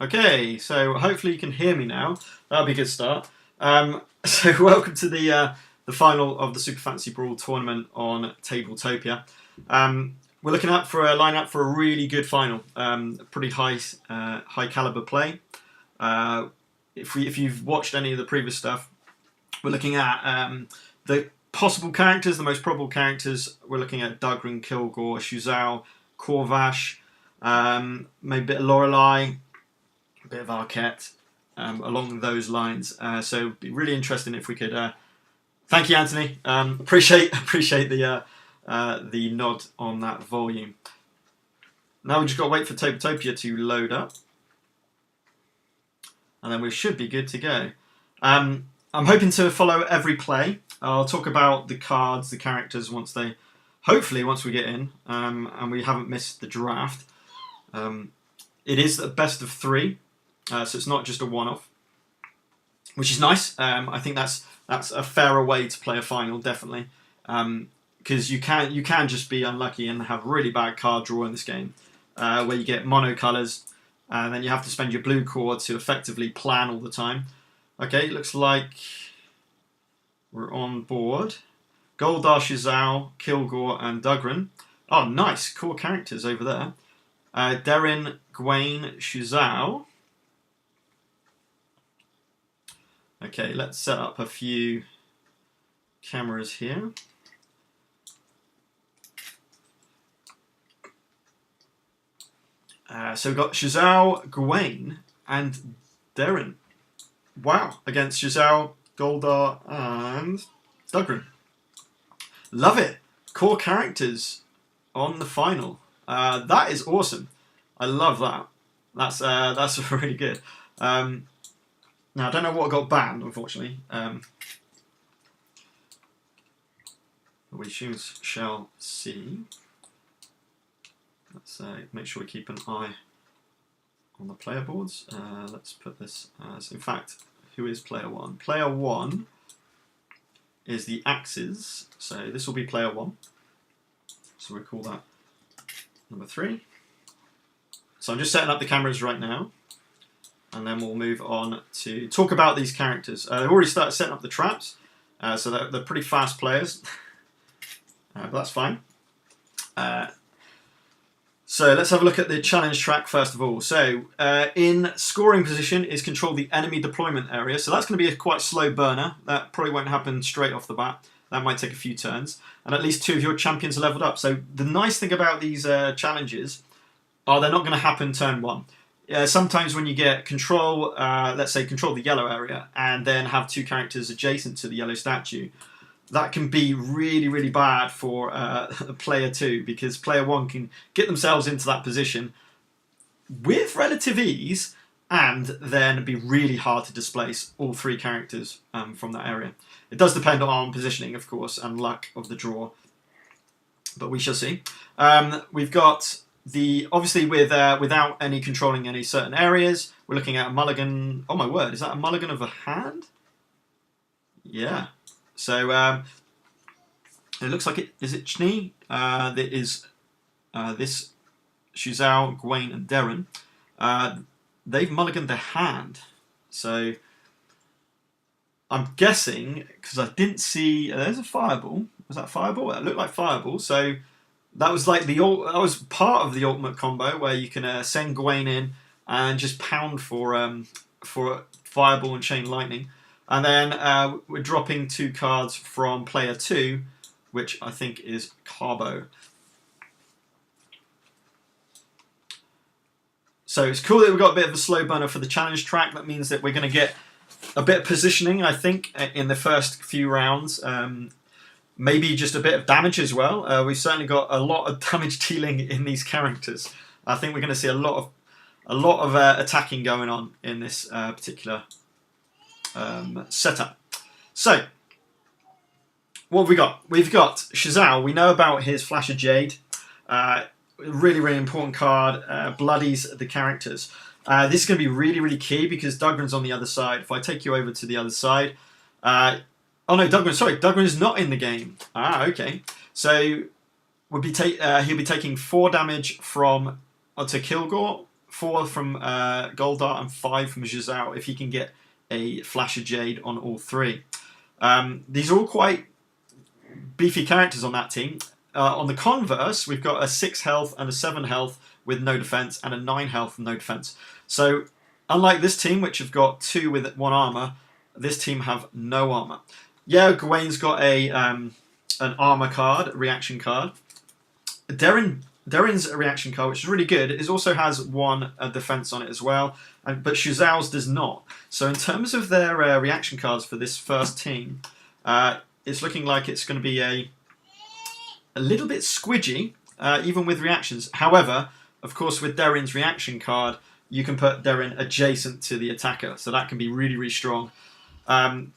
Okay, so hopefully you can hear me now. That'll be a good start. So welcome to the final of the Super Fantasy Brawl tournament on Tabletopia. We're looking up for a lineup for a really good final. Pretty high caliber play. If you've watched any of the previous stuff, we're looking at the possible characters, the most probable characters. We're looking at Dugrin, Kilgore, Shuzhou, Corvash, maybe a bit of Lorelei, a bit of Arquette, along those lines. So it'd be really interesting if we could. Thank you, Anthony. Appreciate the nod on that volume. Now we just got to wait for Tabletopia to load up, and then we should be good to go. I'm hoping to follow every play. I'll talk about the cards, the characters once we get in, and we haven't missed the draft. It is the best of 3, so it's not just a one-off, which is nice. I think that's a fairer way to play a final, definitely, because you can just be unlucky and have really bad card draw in this game, where you get mono colours, and then you have to spend your blue core to effectively plan all the time. Okay, it looks like we're on board. Goldar, Shuzhou, Kilgore, and Dugrin. Oh, nice. Core characters over there. Derin, Gwaine, Shuzhou. Okay, let's set up a few cameras here. So we've got Shuzhou, Gwaine, and Derin. Wow, against Shuzhou, Goldar, and Dugrin. Love it. Core characters on the final. That is awesome. I love that. That's really good. Now I don't know what got banned, unfortunately. We shall see. Let's make sure we keep an eye on the player boards. Let's put this as, in fact, who is player 1? Player 1 is the Axes, so this will be player 1. So we'll call that number 3. So I'm just setting up the cameras right now, and then we'll move on to talk about these characters. They've already started setting up the traps, so they're pretty fast players, but that's fine. So let's have a look at the challenge track first of all. So in scoring position is control the enemy deployment area. So that's going to be a quite slow burner. That probably won't happen straight off the bat. That might take a few turns. And at least 2 of your champions are leveled up. So the nice thing about these challenges are they're not going to happen turn 1. Sometimes when you get control, let's say control the yellow area, and then have 2 characters adjacent to the yellow statue, that can be really, really bad for player 2, because player 1 can get themselves into that position with relative ease and then be really hard to displace all 3 characters from that area. It does depend on positioning, of course, and luck of the draw, but we shall see. We've got obviously without any controlling any certain areas, we're looking at a mulligan. Oh my word, is that a mulligan of a hand? Yeah. So it looks like it is it Chni. That is this Shuzhou, Gwaine, and Derin. They've mulliganed their hand. So I'm guessing, because I didn't see. There's a fireball. Was that fireball? It looked like fireball. So that was like that was part of the ultimate combo where you can send Gwaine in and just pound for fireball and chain lightning. And then we're dropping 2 cards from player 2, which I think is Carbo. So it's cool that we've got a bit of a slow burner for the challenge track. That means that we're going to get a bit of positioning, I think, in the first few rounds. Maybe just a bit of damage as well. We've certainly got a lot of damage dealing in these characters. I think we're going to see a lot of attacking going on in this particular setup. So what have we got? We've got Shuzhou. We know about his Flash of Jade. Really, really important card. Bloodies the characters. This is going to be really, really key because Dugrin's on the other side. If I take you over to the other side, oh no, Dugrin is not in the game. Okay. So he'll be taking 4 damage from to Kilgore 4 from Goldar, and 5 from Giselle if he can get a Flash of Jade on all 3. These are all quite beefy characters on that team. On the converse, we've got a 6 health and a 7 health with no defense, and a 9 health and no defense. So, unlike this team, which have got 2 with 1 armor, this team have no armor. Yeah, Gawain's got an armor card, a reaction card. Darren's reaction card, which is really good, it also has 1 defense on it as well, but Shuzao's does not. So in terms of their reaction cards for this first team, it's looking like it's going to be a little bit squidgy, even with reactions. However, of course, with Darren's reaction card, you can put Darren adjacent to the attacker, so that can be really, really strong.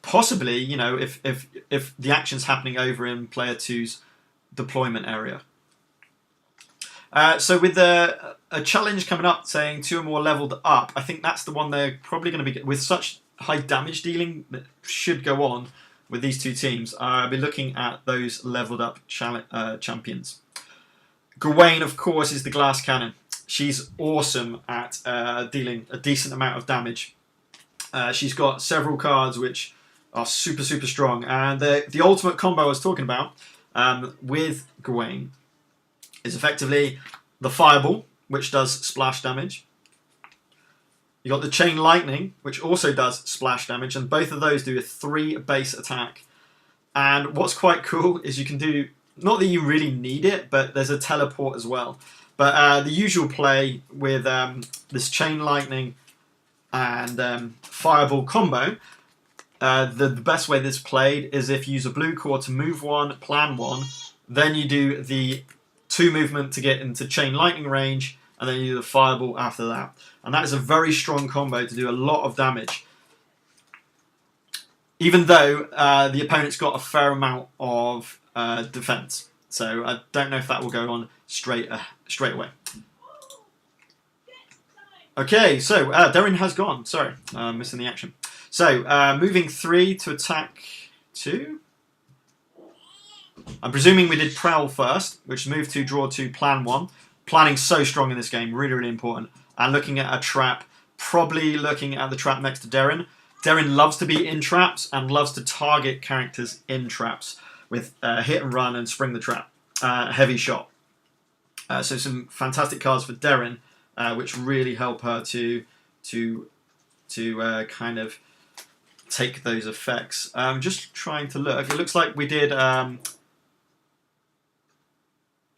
Possibly, you know, if the action's happening over in player 2's deployment area. So with a challenge coming up saying 2 or more leveled up, I think that's the one they're probably going to be, with such high damage dealing that should go on with these 2 teams. I'll be looking at those leveled up champions. Gawain, of course, is the glass cannon. She's awesome at dealing a decent amount of damage. She's got several cards which are super, super strong. And the ultimate combo I was talking about with Gawain is effectively the Fireball, which does splash damage. You got the Chain Lightning, which also does splash damage, and both of those do a 3 base attack. And what's quite cool is you can do, not that you really need it, but there's a teleport as well. But the usual play with this Chain Lightning and Fireball combo, the best way this is played is if you use a blue core to move 1, plan 1, then you do the 2 movement to get into Chain Lightning range, and then you do the Fireball after that. And that is a very strong combo to do a lot of damage. Even though the opponent's got a fair amount of defense. So I don't know if that will go on straight away. Okay, so Darren has gone. Sorry, missing the action. So moving 3 to attack 2. I'm presuming we did Prowl first, which moved to draw 2, plan 1. Planning so strong in this game, really, really important. And looking at a trap, probably looking at the trap next to Darren. Darren loves to be in traps and loves to target characters in traps with hit and run and spring the trap. Heavy shot. So some fantastic cards for Darren, which really help her to kind of take those effects. Just trying to look. It looks like we did.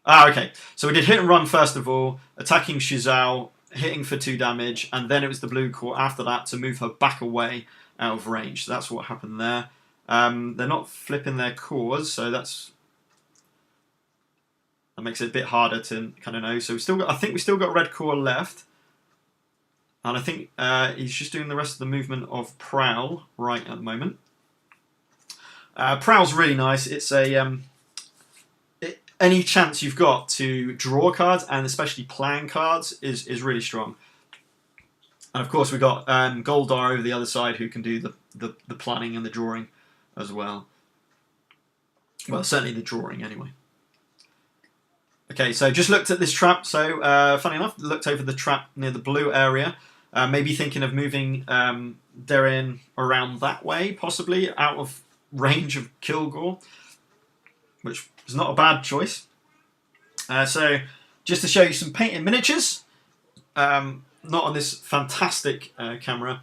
Okay. So we did hit and run first of all, attacking Shizao, hitting for 2 damage, and then it was the blue core after that to move her back away out of range. So that's what happened there. They're not flipping their cores, so that makes it a bit harder to kind of know. So I think we still got red core left, and I think he's just doing the rest of the movement of Prowl right at the moment. Prowl's really nice. It's any chance you've got to draw cards, and especially plan cards, is really strong. And of course we've got Goldar over the other side who can do the planning and the drawing as well. Well, certainly the drawing anyway. Okay, so just looked at this trap. So funny enough, looked over the trap near the blue area. Maybe thinking of moving Darren around that way, possibly out of range of Kilgore, which is not a bad choice. So just to show you some painted miniatures, not on this fantastic camera.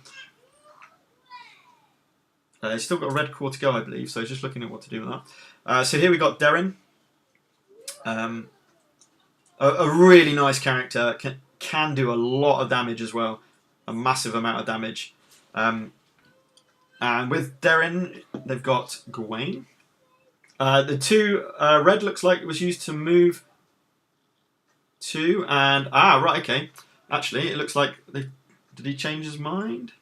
Still got a red core to go, I believe, so just looking at what to do with that. So here we got Darren. A really nice character, can do a lot of damage as well, a massive amount of damage. And with Darren, they've got Gawain. The 2 red looks like it was used to move 2, and right, okay. Actually, it looks like did he change his mind?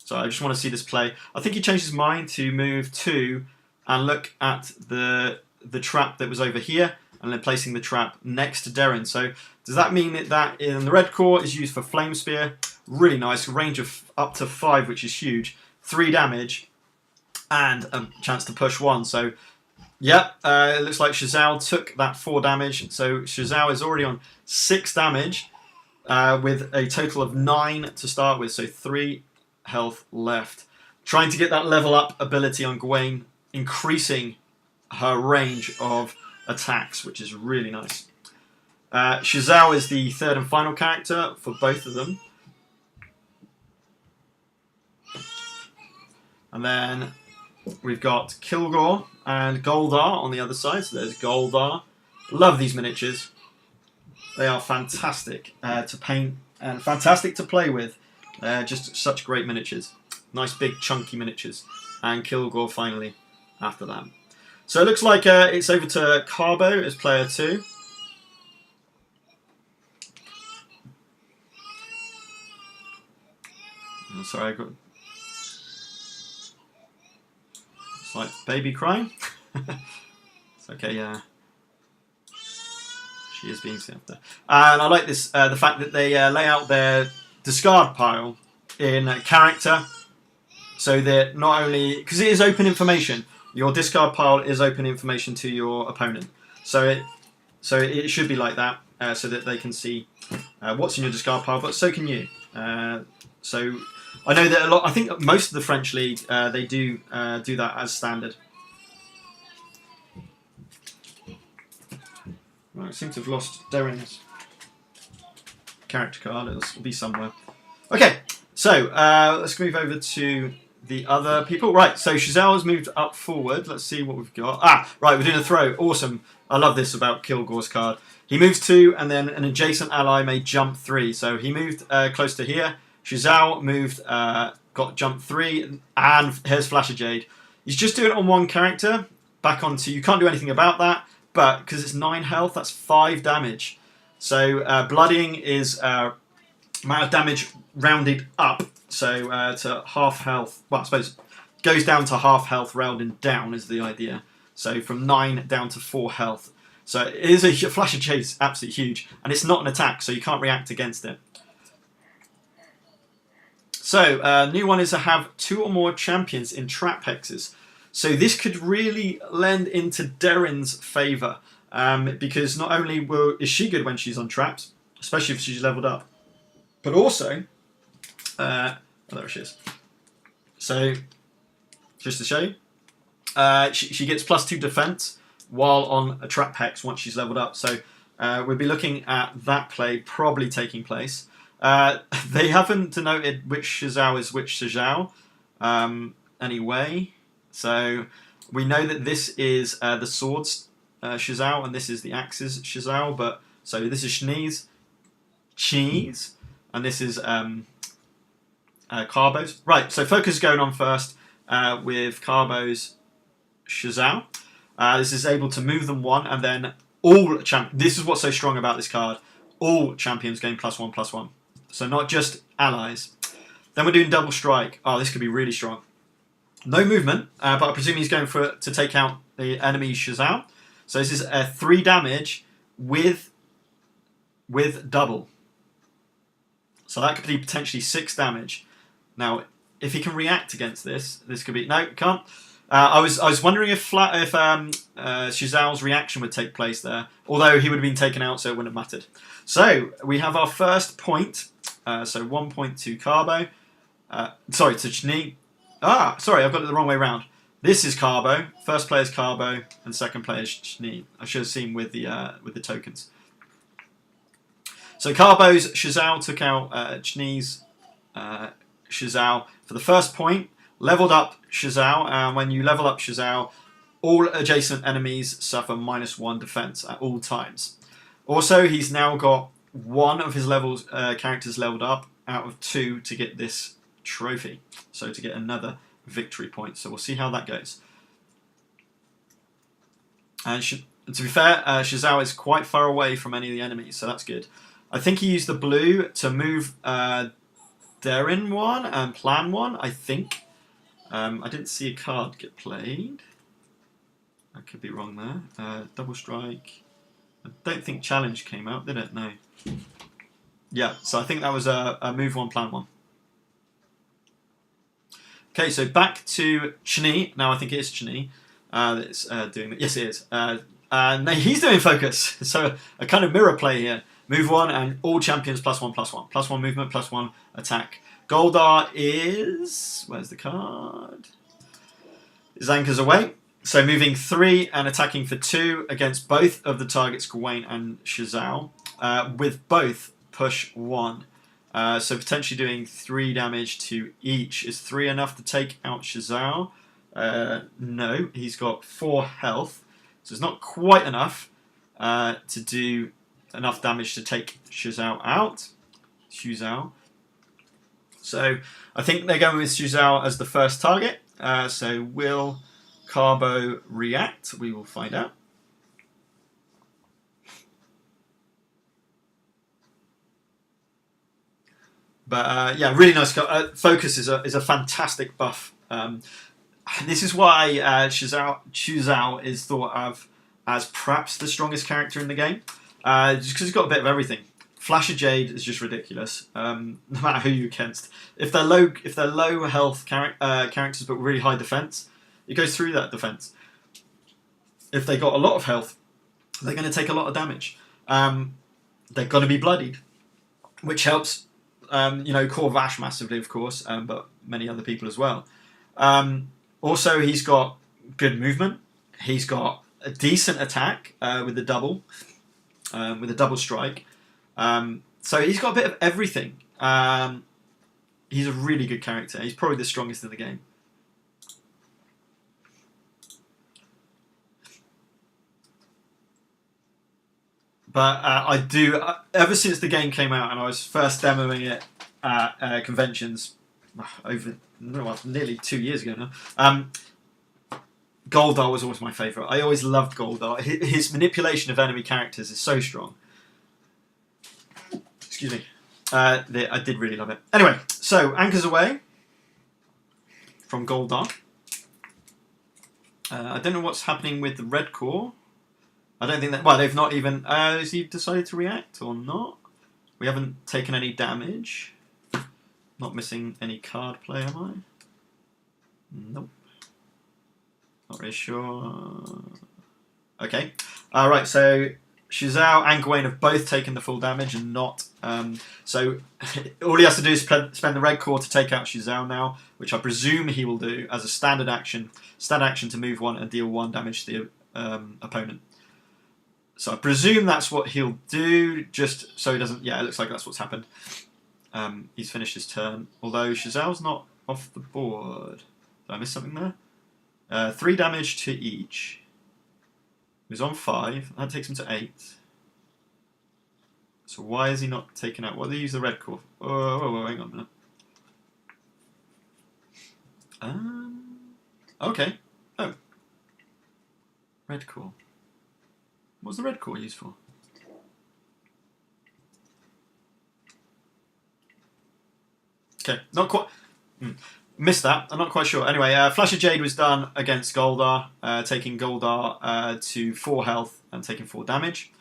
So I just want to see this play. I think he changed his mind to move 2 and look at the trap that was over here, and then placing the trap next to Darren. So does that mean that in the red core is used for Flame Spear? Really nice, range of up to 5, which is huge. 3 damage and a chance to push 1. So yep, it looks like Shazal took that 4 damage. So Shazal is already on 6 damage. with a total of 9 to start with, so 3 health left. Trying to get that level up ability on Gwen, increasing her range of attacks, which is really nice. Xiao is the third and final character for both of them. And then we've got Kilgore and Goldar on the other side. So there's Goldar. Love these miniatures. They are fantastic to paint and fantastic to play with. Just such great miniatures. Nice big chunky miniatures. And Kilgore finally after that. So it looks like it's over to Carbo as player 2. Oh, sorry, I got... It's like baby crying. It's okay, yeah. She is being seen after. And I like this, the fact that they lay out their discard pile in character, so that not only, because it is open information, your discard pile is open information to your opponent. So it should be like that, so that they can see what's in your discard pile, but so can you. So I know that a lot. I think most of the French league they do that as standard. Right, I seem to have lost Darren's character card. It'll be somewhere. Okay, so let's move over to the other people. Right, so Xiao has moved up forward. Let's see what we've got. Ah, right, we're doing a throw. Awesome. I love this about Kilgore's card. He moves 2, and then an adjacent ally may jump 3. So he moved close to here. Xiao moved, got jump 3, and here's Flash of Jade. He's just doing it on one character. Back onto, you can't do anything about that, but because it's 9 health, that's 5 damage. So bloodying is amount of damage rounded up, so to half health. Well, I suppose goes down to half health, rounding down is the idea. So from 9 down to 4 health. So it is a Flash of Jade, is absolutely huge, and it's not an attack, so you can't react against it. So new one is to have 2 or more champions in trap hexes. So this could really lend into Darren's favour, because not only is she good when she's on traps, especially if she's leveled up, but also, oh, there she is. So just to show you, she gets +2 defense while on a trap hex once she's leveled up. So we'll be looking at that play probably taking place. They haven't denoted which Xiao is which Xiao anyway. So we know that this is the swords Xiao and this is the axes Xiao. But so this is Shnee's cheese and this is Carbo's. Right. So focus is going on first with Carbo's Xiao. This is able to move them 1 and then all this is what's so strong about this card. All champions gain +1/+1. So not just allies. Then we're doing double strike. Oh, this could be really strong. No movement, but I presume he's going for to take out the enemy Xiao. So this is 3 damage with double. So that could be potentially 6 damage. Now, if he can react against this, this could be no, can't. I was wondering if Xiao's reaction would take place there, although he would have been taken out, so it wouldn't have mattered. So we have our first point. So 1 point to Carbo. Sorry, to Chnee. Ah, sorry, I've got it the wrong way around. This is Carbo. First player is Carbo, and second player is Chnee. I should have seen with the tokens. So Carbo's Xiao took out Chnee's Xiao for the first point. Leveled up Xiao, and when you level up Xiao, all adjacent enemies suffer -1 defense at all times. Also, he's now got 1 of his characters leveled up out of 2 to get this trophy. So to get another victory point. So we'll see how that goes. And to be fair, Xiao is quite far away from any of the enemies, so that's good. I think he used the blue to move Darren 1 and Plan 1, I think. I didn't see a card get played. I could be wrong there. Double strike. I don't think challenge came out, did it? No. Yeah, so I think that was a move 1, plan 1. Okay, so back to Chnee. Now I think it is Chnee that's doing it. Yes, it is. And he's doing focus. So a kind of mirror play here. Move 1 and all champions +1/+1. +1 movement, +1 attack. Goldar is... where's the card? His anchors away. So moving 3 and attacking for 2 against both of the targets, Gawain and Shazao, with both push 1. So potentially doing 3 damage to each. Is 3 enough to take out Shazao? No, he's got 4 health. So it's not quite enough to do enough damage to take Shazao out. Shuzao. So I think they're going with Shuzao as the first target. So will Carbo react? We will find out. But yeah, really nice. Focus is a fantastic buff. This is why Shuzao is thought of as perhaps the strongest character in the game, just because he's got a bit of everything. Flash of Jade is just ridiculous. No matter who you're against, if they're low health characters but really high defense, it goes through that defense. If they got a lot of health, they're going to take a lot of damage. They're going to be bloodied, which helps. Core Vash massively, of course, but many other people as well. Also, he's got good movement. He's got a decent attack with the double strike. So he's got a bit of everything. He's a really good character. He's probably the strongest in the game. But I do, ever since the game came out and I was first demoing it at conventions over nearly 2 years ago now, Goldar was always my favourite. I always loved Goldar. His manipulation of enemy characters is so strong. Excuse me. I did really love it. Anyway, so Anchors Away from Goldar. I don't know what's happening with the red core. I don't think that... well, they've not even... has he decided to react or not? We haven't taken any damage. Not missing any card play, am I? Nope. Not really sure. Okay. Right, so Shazao and Gawain have both taken the full damage and not... so all he has to do is spend the red core to take out Shazao now, which I presume he will do as a standard action. Standard action to move 1 and deal 1 damage to the opponent. So I presume that's what he'll do, just so he doesn't... yeah, it looks like that's what's happened. He's finished his turn, although Shazao's not off the board. Did I miss something there? 3 damage to each. He was on 5. That takes him to 8. So why is he not taken out? What do they use the red core? Oh, hang on a minute. Okay. Oh. Red core. What's the red core used for? Okay, not quite... missed that. I'm not quite sure. Anyway, Flash of Jade was done against Goldar, taking Goldar to 4 health and taking 4 damage.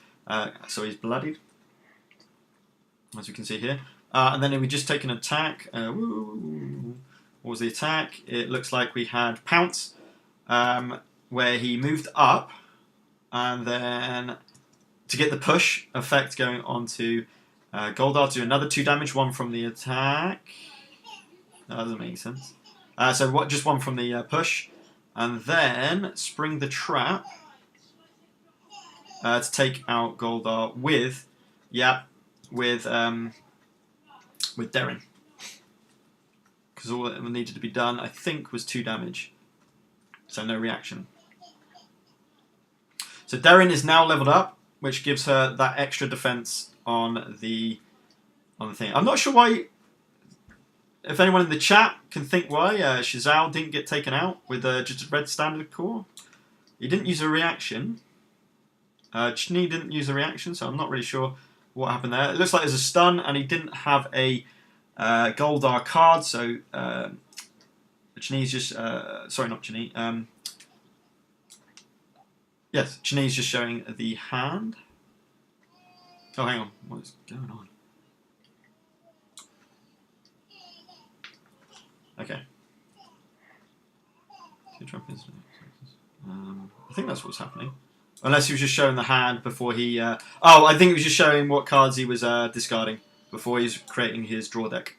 So he's bloodied, as you can see here. And then we just take an attack. What was the attack? It looks like we had Pounce, where he moved up, and then to get the push effect going on to Goldar to do another 2 damage, 1 from the attack. No, that doesn't make sense. So just 1 from the push, and then spring the trap to take out Goldar with Darren. Because all that needed to be done, I think, was 2 damage. So no reaction. So Darren is now leveled up, which gives her that extra defense on the thing. I'm not sure why. If anyone in the chat can think why Shazao didn't get taken out with just a red standard core. He didn't use a reaction. Chni didn't use a reaction, so I'm not really sure what happened there. It looks like there's a stun, and he didn't have a Goldar card, so Chni's just... sorry, not Chni. Yes, Chni's just showing the hand. Oh, hang on. What is going on? Okay. I think that's what's happening. Unless he was just showing the hand before he... oh, I think he was just showing what cards he was discarding before he's creating his draw deck.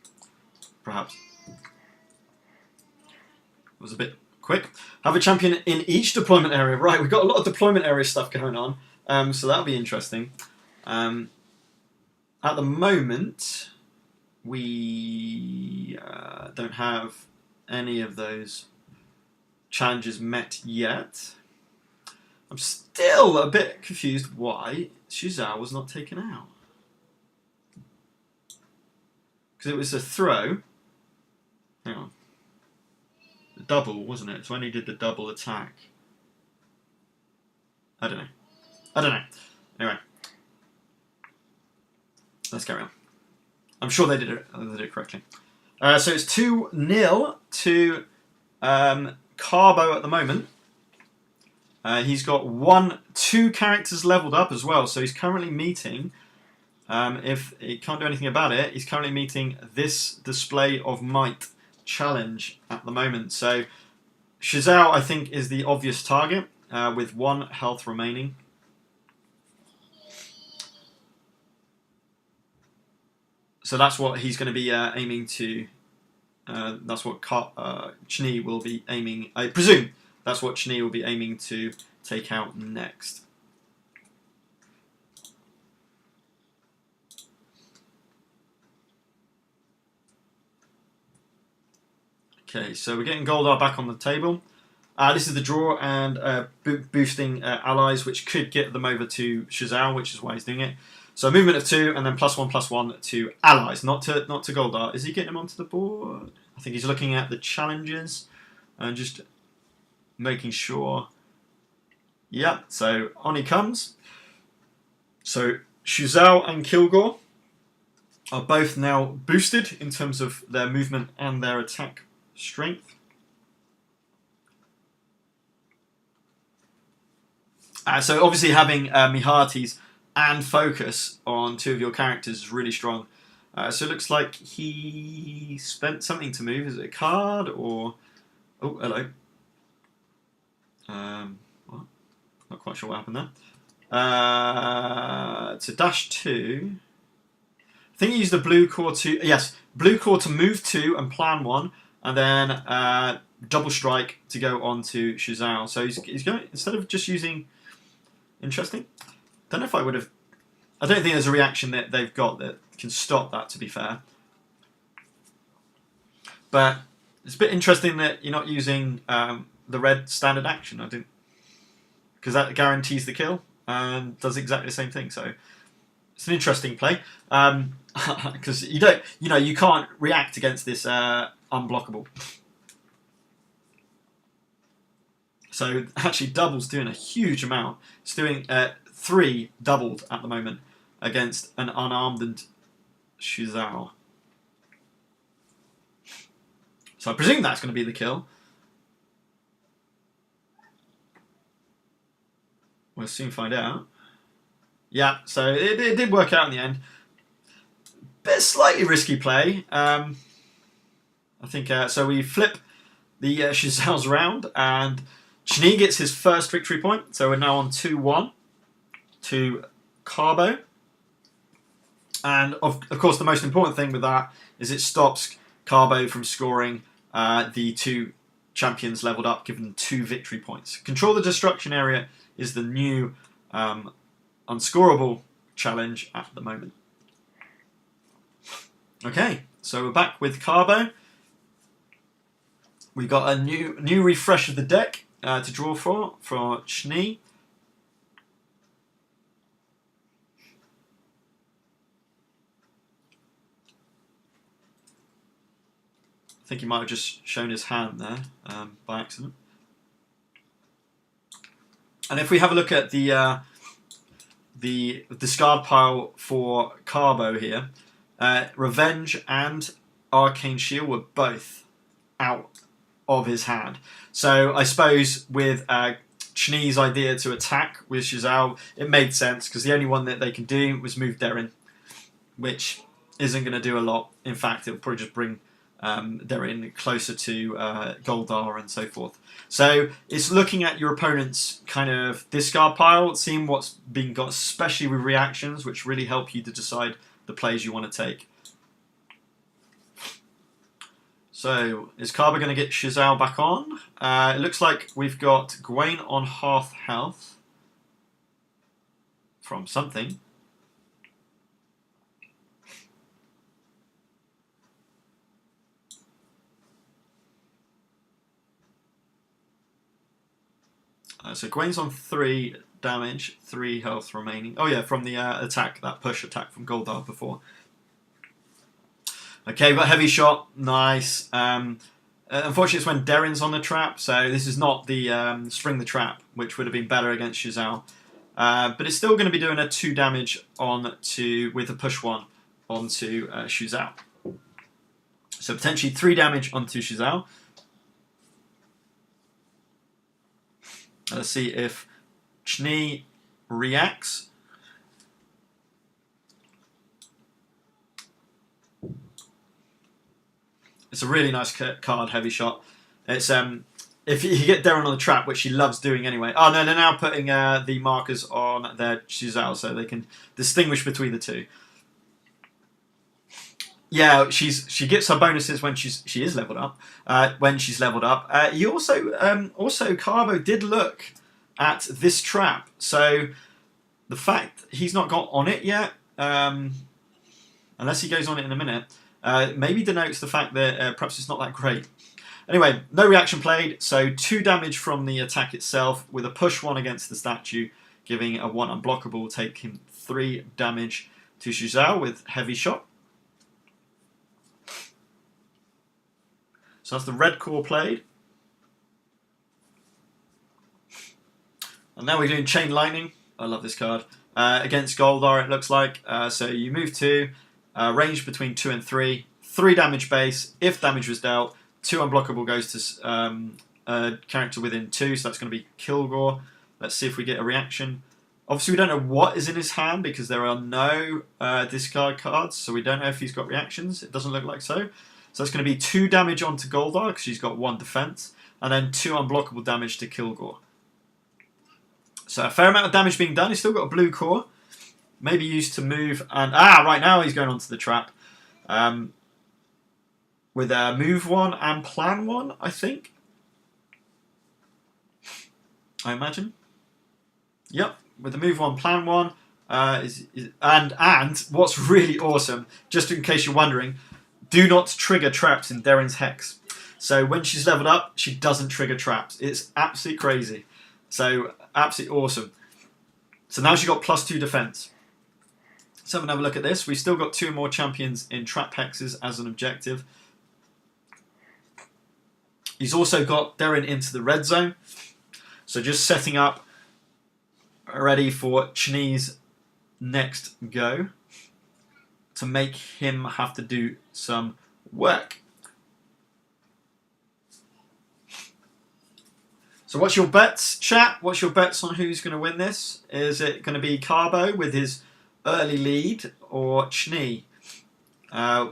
Perhaps. It was a bit quick. Have a champion in each deployment area. Right, we've got a lot of deployment area stuff going on. So that'll be interesting. At the moment, we don't have any of those challenges met yet. I'm still a bit confused why Shizao was not taken out. Because it was a throw. Hang on. The double, wasn't it? It's when he did the double attack. I don't know. Anyway. Let's carry on. I'm sure they did it correctly. So it's 2-0 to Carbo at the moment. He's got 2 characters leveled up as well, so he's currently meeting, if he can't do anything about it, he's currently meeting this Display of Might challenge at the moment. So Shizao, I think, is the obvious target, with 1 health remaining. So that's what he's going to be aiming to, that's what Chni will be aiming, I presume, that's what Chni will be aiming to take out next. Okay, so we're getting Goldar back on the table. This is the draw and boosting allies, which could get them over to Shizao, which is why he's doing it. So movement of 2 and then +1/+1 to allies, not to Goldar. Is he getting him onto the board? I think he's looking at the challenges and just making sure. Yeah, so on he comes. So Shizao and Kilgore are both now boosted in terms of their movement and their attack strength. So obviously having Mihati's and focus on 2 of your characters is really strong. So it looks like he spent something to move. Is it a card or... Oh, hello. What? Not quite sure what happened there. To dash 2. I think he used the blue core to... Yes, blue core to move 2 and plan 1. And then double strike to go on to Shizao. So he's going... Instead of just using... Interesting. Don't know if I would have... I don't think there's a reaction that they've got that can stop that, to be fair. But it's a bit interesting that you're not using the red standard action. I didn't... Because that guarantees the kill and does exactly the same thing. So it's an interesting play. Because you don't... You know, you can't react against this unblockable. So actually double's doing a huge amount. It's doing 3 doubled at the moment against an unarmed Shizao. So I presume that's going to be the kill. We'll soon find out. Yeah, so it did work out in the end. Bit slightly risky play. I think so. We flip the Shizao's round and Chni gets his first victory point, so we're now on 2-1 to Carbo. And of course, the most important thing with that is it stops Carbo from scoring the 2 champions leveled up, giving them 2 victory points. Control the destruction area is the new unscorable challenge at the moment. Okay, so we're back with Carbo. We got a new refresh of the deck. To draw for Chni. I think he might have just shown his hand there by accident. And if we have a look at the discard pile for Carbo here, Revenge and Arcane Shield were both out of his hand. So I suppose with Chni's idea to attack with Shizao, it made sense because the only one that they can do was move Derin, which isn't going to do a lot. In fact, it'll probably just bring they're in closer to Goldar and so forth. So it's looking at your opponent's kind of discard pile, seeing what's being got, especially with reactions, which really help you to decide the plays you want to take. So is Kaba going to get Shizao back on? It looks like we've got Gwen on half health from something. So Gwen's on 3 damage, 3 health remaining. Oh yeah, from the attack, that push attack from Goldar before. Okay, we've got heavy shot, nice. Unfortunately, it's when Darren's on the trap, so this is not the spring the trap, which would have been better against Shizao. But it's still going to be doing a 2 damage with a push 1 onto Shizao. So potentially 3 damage onto Shizao. Let's see if Chni reacts. It's a really nice card, heavy shot. It's if you get Darren on the trap, which she loves doing anyway. Oh no, they're now putting the markers on their Shizao so they can distinguish between the two. Yeah, she gets her bonuses when she is leveled up. When she's leveled up, you also Carbo did look at this trap. So the fact he's not got on it yet, unless he goes on it in a minute, maybe denotes the fact that perhaps it's not that great. Anyway, no reaction played, so 2 damage from the attack itself with a push 1 against the statue, giving a 1 unblockable, taking 3 damage to Shizao with heavy shot. So that's the red core played. And now we're doing Chain Lightning. I love this card. Against Goldar, it looks like. So you move 2, range between 2 and 3, 3 damage base. If damage was dealt, 2 unblockable goes to a character within 2, so that's going to be Kilgore. Let's see if we get a reaction. Obviously, we don't know what is in his hand because there are no discard cards, so we don't know if he's got reactions. It doesn't look like so. So that's going to be 2 damage onto Goldar because she's got 1 defense, and then 2 unblockable damage to Kilgore. So a fair amount of damage being done. He's still got a blue core. Maybe used to move, and right now he's going onto the trap. With a move 1 and plan 1, I think. I imagine. Yep, with the move 1, plan 1. And what's really awesome, just in case you're wondering, do not trigger traps in Darren's Hex. So when she's leveled up, she doesn't trigger traps. It's absolutely crazy. So absolutely awesome. So now she's got +2 defense. Let's have another look at this. We've still got 2 more champions in trap hexes as an objective. He's also got Darren into the red zone. So just setting up ready for Chni's next go to make him have to do some work. So what's your bets, chat? What's your bets on who's going to win this? Is it going to be Carbo with his early lead, or Chni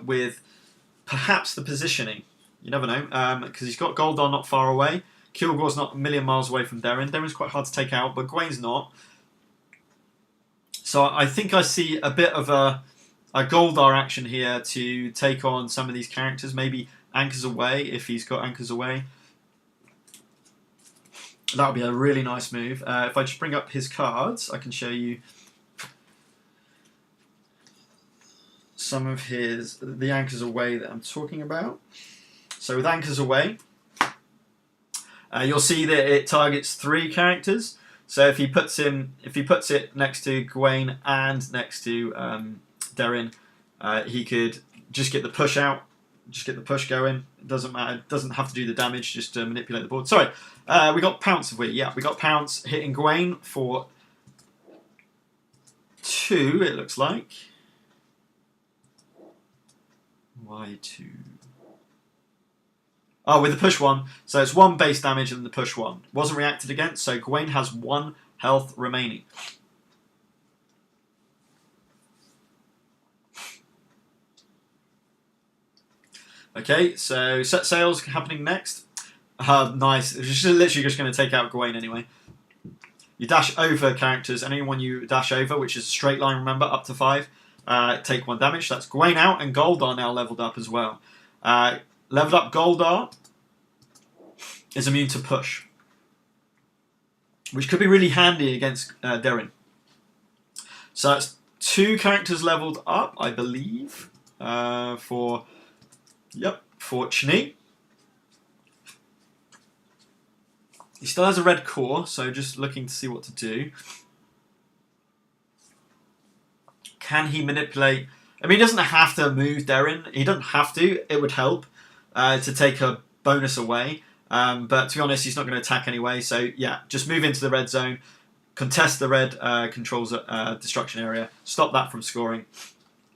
with perhaps the positioning? You never know, because he's got Goldar not far away. Kilgore's not a million miles away from Darren. Darren's quite hard to take out, but Gwen's not. So I think I see a bit of a Goldar action here to take on some of these characters. Maybe Anchors Away, if he's got Anchors Away. That would be a really nice move. If I just bring up his cards, I can show you some of the Anchors Away that I'm talking about. So with Anchors Away, you'll see that it targets 3 characters. So if he puts it next to Gwen and next to Darren, he could just get the push out, just get the push going. It doesn't matter. It doesn't have to do the damage, just to manipulate the board. Sorry, we got Pounce, have we? Yeah, we got Pounce hitting Gwen for 2, it looks like. Why 2? Oh, with the push 1. So it's 1 base damage and the push 1. Wasn't reacted against, so Gwen has 1 health remaining. Okay, so set sails happening next. Nice. It's literally just going to take out Gawain anyway. You dash over characters, and anyone you dash over, which is a straight line, remember, up to 5, take 1 damage. That's Gawain out, and Goldar now leveled up as well. Leveled up Goldar is immune to push, which could be really handy against Darren. So that's 2 characters leveled up, I believe, for Chini. He still has a red core, so just looking to see what to do. Can he manipulate? I mean, he doesn't have to move Darren. He doesn't have to. It would help to take a bonus away. But to be honest, he's not going to attack anyway. So yeah, just move into the red zone, contest the red controls destruction area, stop that from scoring.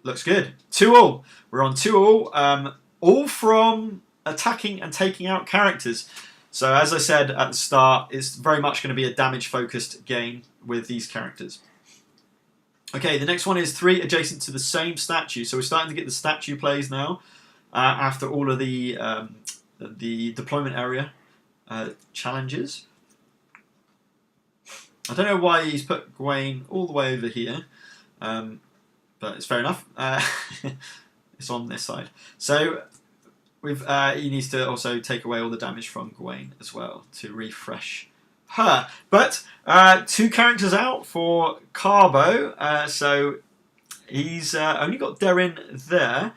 Looks good. 2-all. We're on 2-all. All from attacking and taking out characters. So as I said at the start, it's very much going to be a damage-focused game with these characters. Okay, the next one is 3 adjacent to the same statue. So we're starting to get the statue plays now after all of the deployment area challenges. I don't know why he's put Gawain all the way over here, but it's fair enough. It's on this side. So he needs to also take away all the damage from Gawain as well to refresh her. But 2 characters out for Carbo, so he's only got Darren there.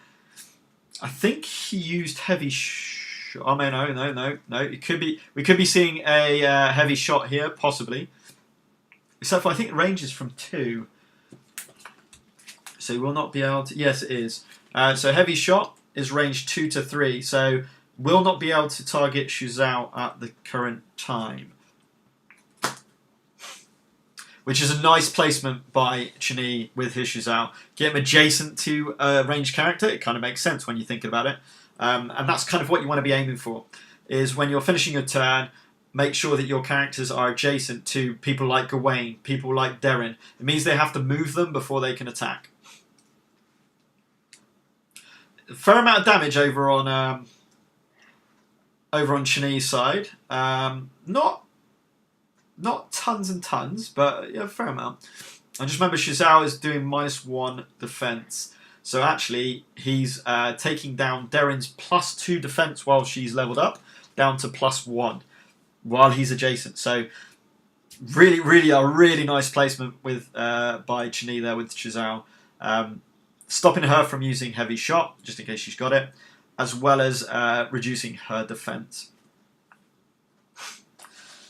I think he used heavy shot. Oh no. It could be. We could be seeing a heavy shot here, possibly. Except for I think the range is from 2, so we will not be able to. Yes, it is. So heavy shot is range 2 to 3, so will not be able to target Shuzhou at the current time. Which is a nice placement by Chini with his Shuzhou. Get him adjacent to a ranged character. It kind of makes sense when you think about it. And that's kind of what you want to be aiming for. Is when you're finishing your turn, make sure that your characters are adjacent to people like Gawain, people like Darren. It means they have to move them before they can attack. A fair amount of damage over on Chini's side. Not tons and tons, but yeah, a fair amount. And just remember, Shuzhou is doing -1 defense. So actually, he's taking down Darren's +2 defense while she's leveled up, down to +1 while he's adjacent. So really a really nice placement with by Chini there with Shuzhou. Stopping her from using heavy shot, just in case she's got it, as well as reducing her defense.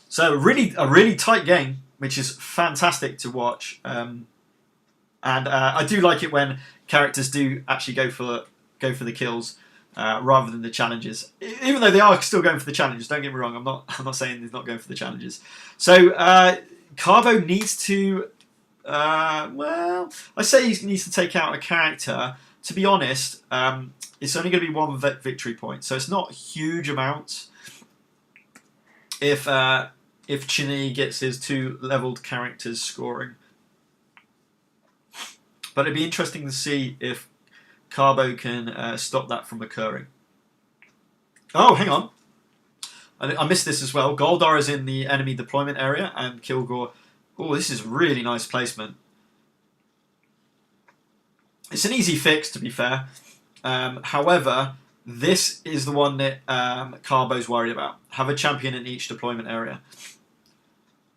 So a really tight game, which is fantastic to watch. And I do like it when characters do actually go for the kills rather than the challenges. Even though they are still going for the challenges, don't get me wrong. I'm not saying they're not going for the challenges. So Carbo needs to. Well, I say he needs to take out a character. To be honest, it's only going to be 1 victory point, so it's not huge amounts. If Chini gets his 2 leveled characters scoring, but it'd be interesting to see if Carbo can stop that from occurring. Oh, hang on, I missed this as well. Goldar is in the enemy deployment area, and Kilgore. Oh, this is really nice placement. It's an easy fix, to be fair. However, this is the one that Carbo's worried about. Have a champion in each deployment area.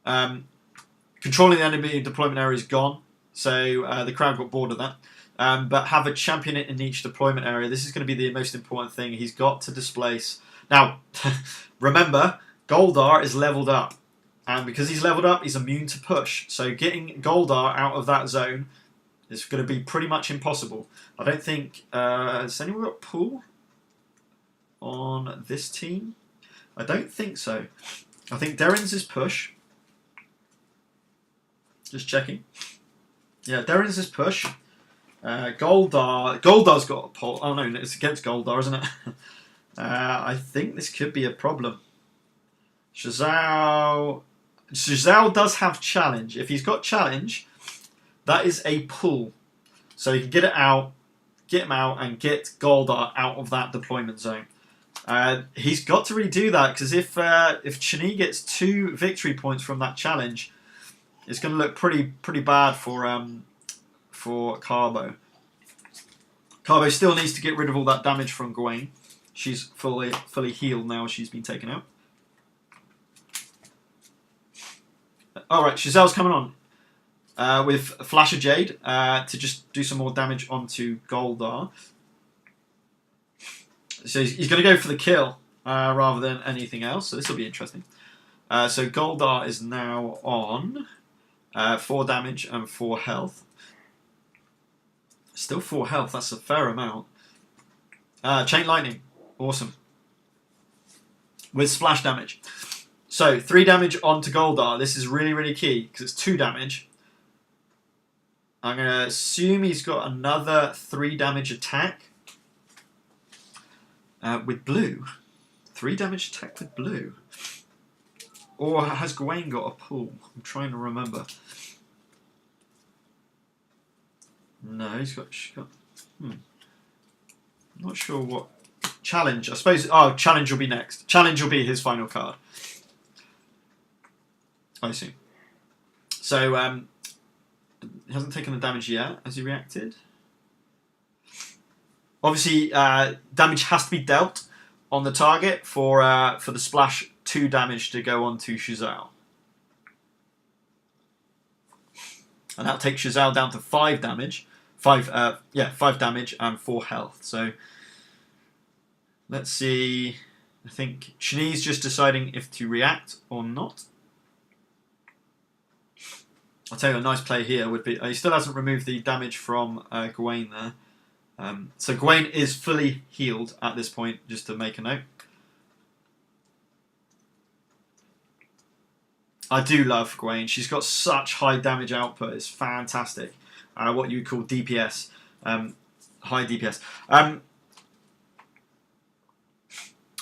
Controlling the enemy deployment area is gone, so the crowd got bored of that. But have a champion in each deployment area. This is going to be the most important thing. He's got to displace. Now, remember, Goldar is leveled up. And because he's leveled up, he's immune to push. So getting Goldar out of that zone is going to be pretty much impossible. I don't think... has anyone got pull on this team? I don't think so. I think Darren's is push. Just checking. Yeah, Darren's is push. Goldar's got a pull. Oh no, it's against Goldar, isn't it? I think this could be a problem. Shuzhou does have challenge. If he's got challenge, that is a pull. So he can get it out, get him out and get Goldar out of that deployment zone. He's got to really do that, because if Chani gets 2 victory points from that challenge, it's going to look pretty bad for Carbo. Carbo still needs to get rid of all that damage from Gawain. She's fully healed now. She's been taken out. All right, Chazelle's coming on with Flash of Jade to just do some more damage onto Goldar. So he's going to go for the kill rather than anything else. So this will be interesting. So Goldar is now on 4 damage and 4 health. Still 4 health. That's a fair amount. Chain Lightning. Awesome. With splash damage. So 3 damage onto Goldar. This is really key because it's 2 damage. I'm going to assume he's got another 3 damage attack. With blue. 3 damage attack with blue. Or has Gawain got a pull? I'm trying to remember. No, she's got. I'm not sure what. Challenge, I suppose. Oh, challenge will be next. Challenge will be his final card. I see. So, he hasn't taken the damage yet. Has he reacted? Obviously, damage has to be dealt on the target for the splash 2 damage to go on to Chazelle. And that'll take Chazelle down to 5 damage. 5 damage and 4 health. So let's see. I think Chani's just deciding if to react or not. I'll tell you a nice play here would be. He still hasn't removed the damage from Gawain there. So Gawain is fully healed at this point, just to make a note. I do love Gawain. She's got such high damage output. It's fantastic. What you would call DPS. High DPS.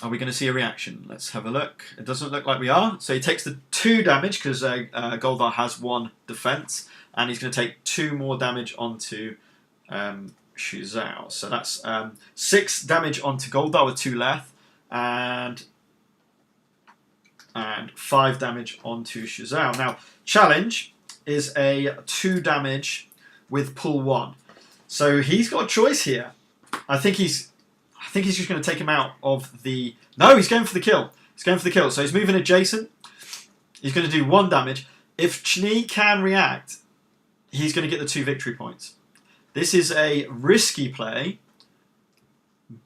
Are we going to see a reaction? Let's have a look. It doesn't look like we are. So he takes the 2 damage because Goldar has 1 defense. And he's going to take 2 more damage onto Chazelle. So that's 6 damage onto Goldar with 2 left. And 5 damage onto Chazelle. Now, challenge is a 2 damage with pull 1. So he's got a choice here. I think he's just going to take him out of the... No, he's going for the kill. He's going for the kill. So he's moving adjacent. He's going to do 1 damage. If Chani can react, he's going to get the 2 victory points. This is a risky play,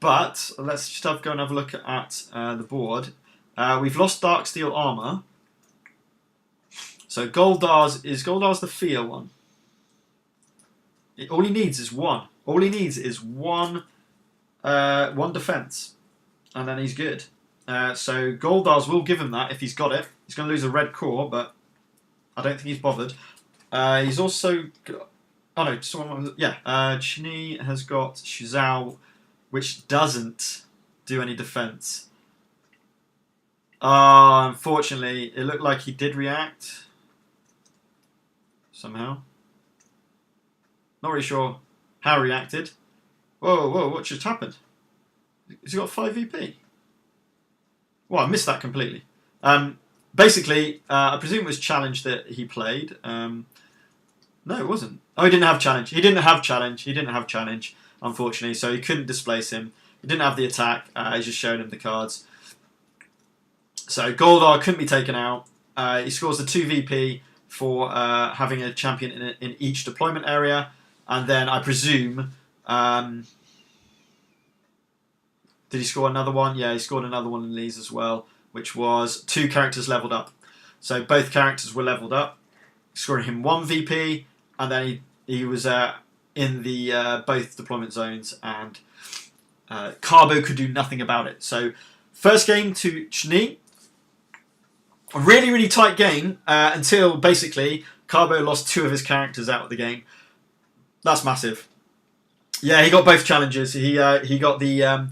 but let's just go and have a look at the board. We've lost Dark Steel Armor. So Goldar's the fear one. All he needs is 1. All he needs is 1 defense, and then he's good. So Goldar's will give him that if he's got it. He's going to lose a red core, but I don't think he's bothered. He's also got, Chani has got Chazelle, which doesn't do any defense. Unfortunately, it looked like he did react somehow. Not really sure how he reacted. Whoa, what just happened? Has he got 5 VP? Well, I missed that completely. Basically, I presume it was challenge that he played. No, it wasn't. Oh, he didn't have challenge. He didn't have challenge, unfortunately, so he couldn't displace him. He didn't have the attack. I just showed him the cards. So Goldar couldn't be taken out. He scores the 2 VP for having a champion in each deployment area. And then I presume... did he score another one? Yeah, he scored another one in these as well, which was 2 characters leveled up. So both characters were leveled up, scoring him 1 VP, and then he was in the both deployment zones, and Carbo could do nothing about it. So first game to Chani. A really tight game until basically Carbo lost 2 of his characters out of the game. That's massive. Yeah, he got both challenges. He got the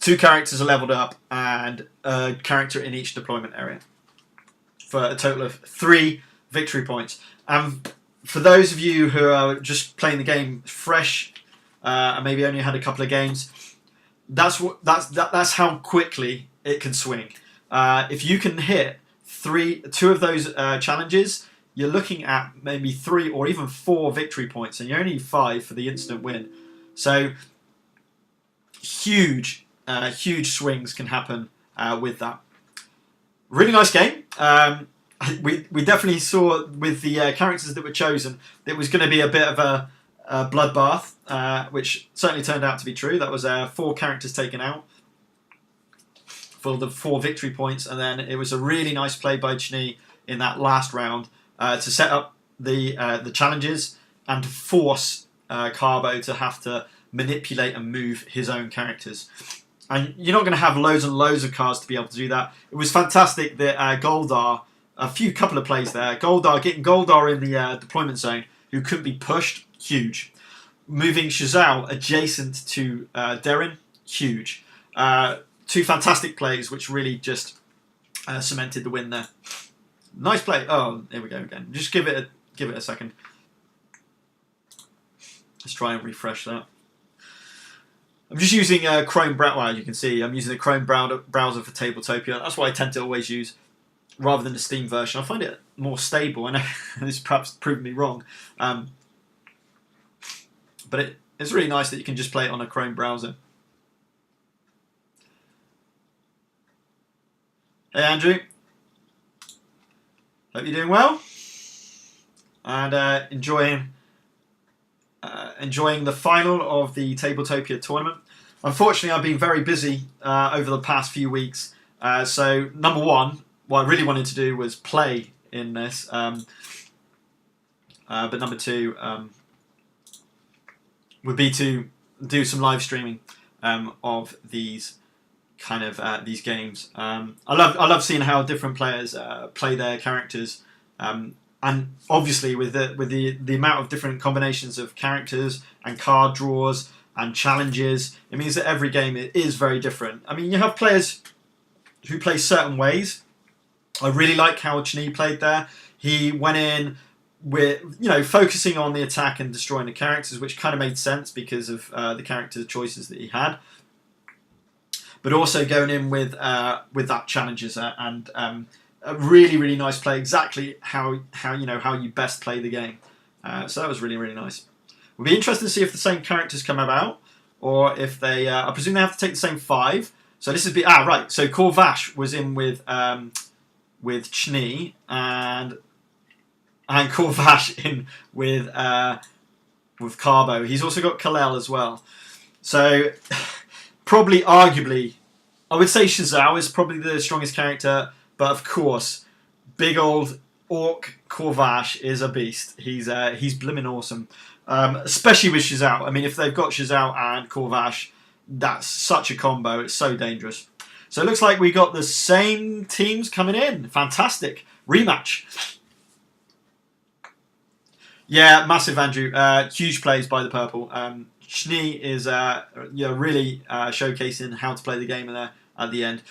2 characters are leveled up and a character in each deployment area for a total of 3 victory points. And for those of you who are just playing the game fresh, and maybe only had a couple of games, that's how quickly it can swing. If you can hit two of those challenges, you're looking at maybe 3 or even 4 victory points, and you only need 5 for the instant win. So huge swings can happen with that. Really nice game. We definitely saw with the characters that were chosen, it was going to be a bit of a bloodbath, which certainly turned out to be true. That was 4 characters taken out for the 4 victory points, and then it was a really nice play by Chni in that last round to set up the challenges and to force Carbo to have to manipulate and move his own characters. And you're not going to have loads and loads of cards to be able to do that. It was fantastic that Goldar, couple of plays there, getting Goldar in the deployment zone, who couldn't be pushed, huge. Moving Shazal adjacent to Derin, huge. 2 fantastic plays which really just cemented the win there. Nice play. Oh, here we go again. Just give it a second. Let's try and refresh that. I'm just using Chrome browser. Well, you can see I'm using the Chrome browser for Tabletopia. That's what I tend to always use, rather than the Steam version. I find it more stable. I know this perhaps proved me wrong, but it's really nice that you can just play it on a Chrome browser. Hey Andrew, hope you're doing well and enjoying the final of the Tabletopia tournament. Unfortunately, I've been very busy over the past few weeks. So number one, what I really wanted to do was play in this, but number two would be to do some live streaming of these kind of these games. I love seeing how different players play their characters, and obviously with the amount of different combinations of characters and card draws and challenges, it means that every game is very different. I mean, you have players who play certain ways. I really like how Chni played there. He went in with, focusing on the attack and destroying the characters, which kind of made sense because of the character choices that he had. But also going in with that challenges and a really, really nice play, exactly how you best play the game. So that was really, really nice. We'll be interested to see if the same characters come about, or if they. I presume they have to take the same 5. So this is right. So Corvash was in with Chni and Corvash in with Carbo. He's also got Kalel as well. So probably, arguably, I would say Shazal is probably the strongest character. But of course, big old Orc Corvash is a beast. He's blimmin' awesome, especially with Shazal. I mean, if they've got Shazal and Corvash, that's such a combo. It's so dangerous. So it looks like we got the same teams coming in. Fantastic rematch. Yeah, massive, Andrew. Huge plays by the purple. Chni is really showcasing how to play the game there at the end.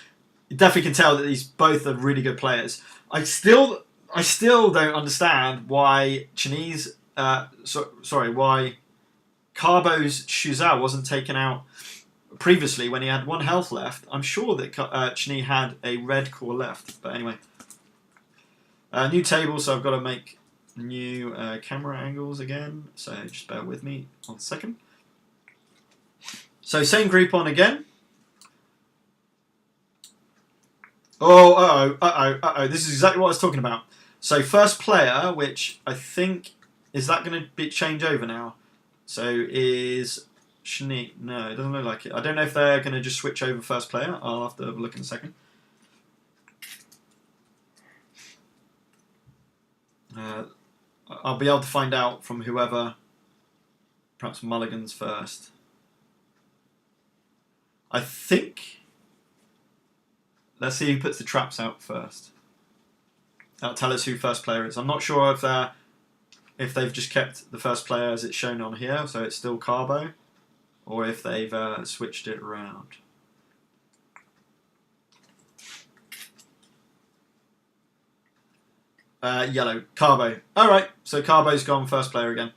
You definitely can tell that these both are really good players. I still don't understand why why Carbo's Shuzal wasn't taken out previously when he had 1 health left. I'm sure that Chni had a red core left, but anyway. New table, so I've got to make new camera angles again. So just bear with me 1 second. So same group on again. Oh, uh-oh. This is exactly what I was talking about. So first player, which I think, is that going to change over now? So is Chni. No, it doesn't look like it. I don't know if they're going to just switch over first player. I'll have to have a look in a second. I'll be able to find out from whoever, perhaps Mulligan's first. I think... Let's see who puts the traps out first. That'll tell us who first player is. I'm not sure if they've just kept the first player as it's shown on here, so it's still Carbo, or if they've switched it around. Yellow, Carbo. Alright, so Carbo's gone first player again.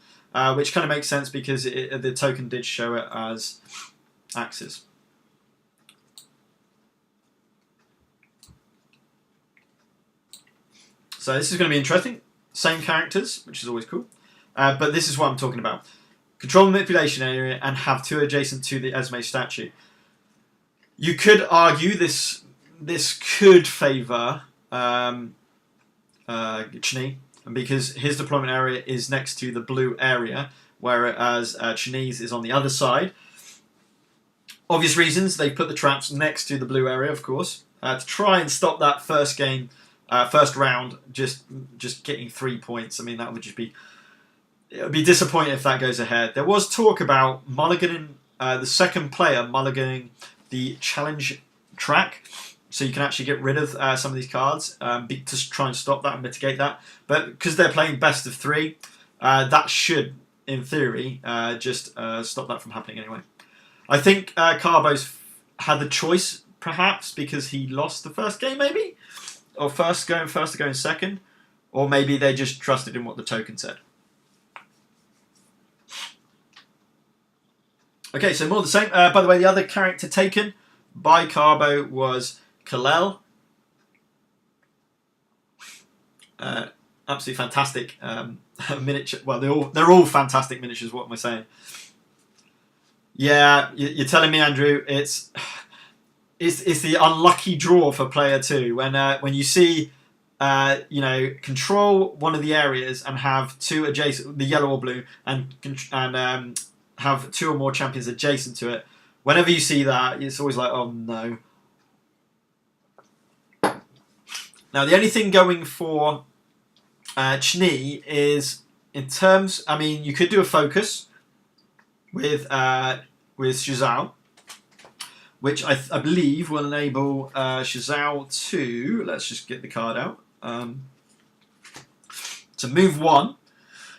which kind of makes sense because the token did show it as axes. So this is going to be interesting. Same characters, which is always cool. But this is what I'm talking about. Control the manipulation area and have 2 adjacent to the Esme statue. You could argue this could favour Chni, because his deployment area is next to the blue area, whereas Chni's is on the other side. Obvious reasons, they put the traps next to the blue area, of course, to try and stop that first game. First round, just getting 3 points. I mean, that would just be... It would be disappointing if that goes ahead. There was talk about mulliganing, the second player mulliganing the challenge track, so you can actually get rid of some of these cards to try and stop that and mitigate that. But because they're playing best of 3, that should, in theory, just stop that from happening anyway. I think Carbo's had the choice, perhaps, because he lost the first game, maybe? Or going first to going second, or maybe they just trusted in what the token said. Okay, so more of the same. By the way, the other character taken by Carbo was Kalel. Absolutely fantastic miniature. Well, they're all fantastic miniatures. What am I saying? Yeah, you're telling me, Andrew. It's the unlucky draw for player 2 when you see control one of the areas and have 2 adjacent, the yellow or blue, and have 2 or more champions adjacent to it. Whenever you see that, it's always like, oh no. Now the only thing going for Chni is, in terms, I mean, you could do a focus with Shizao, which I believe will enable Shizao to, let's just get the card out, to move 1.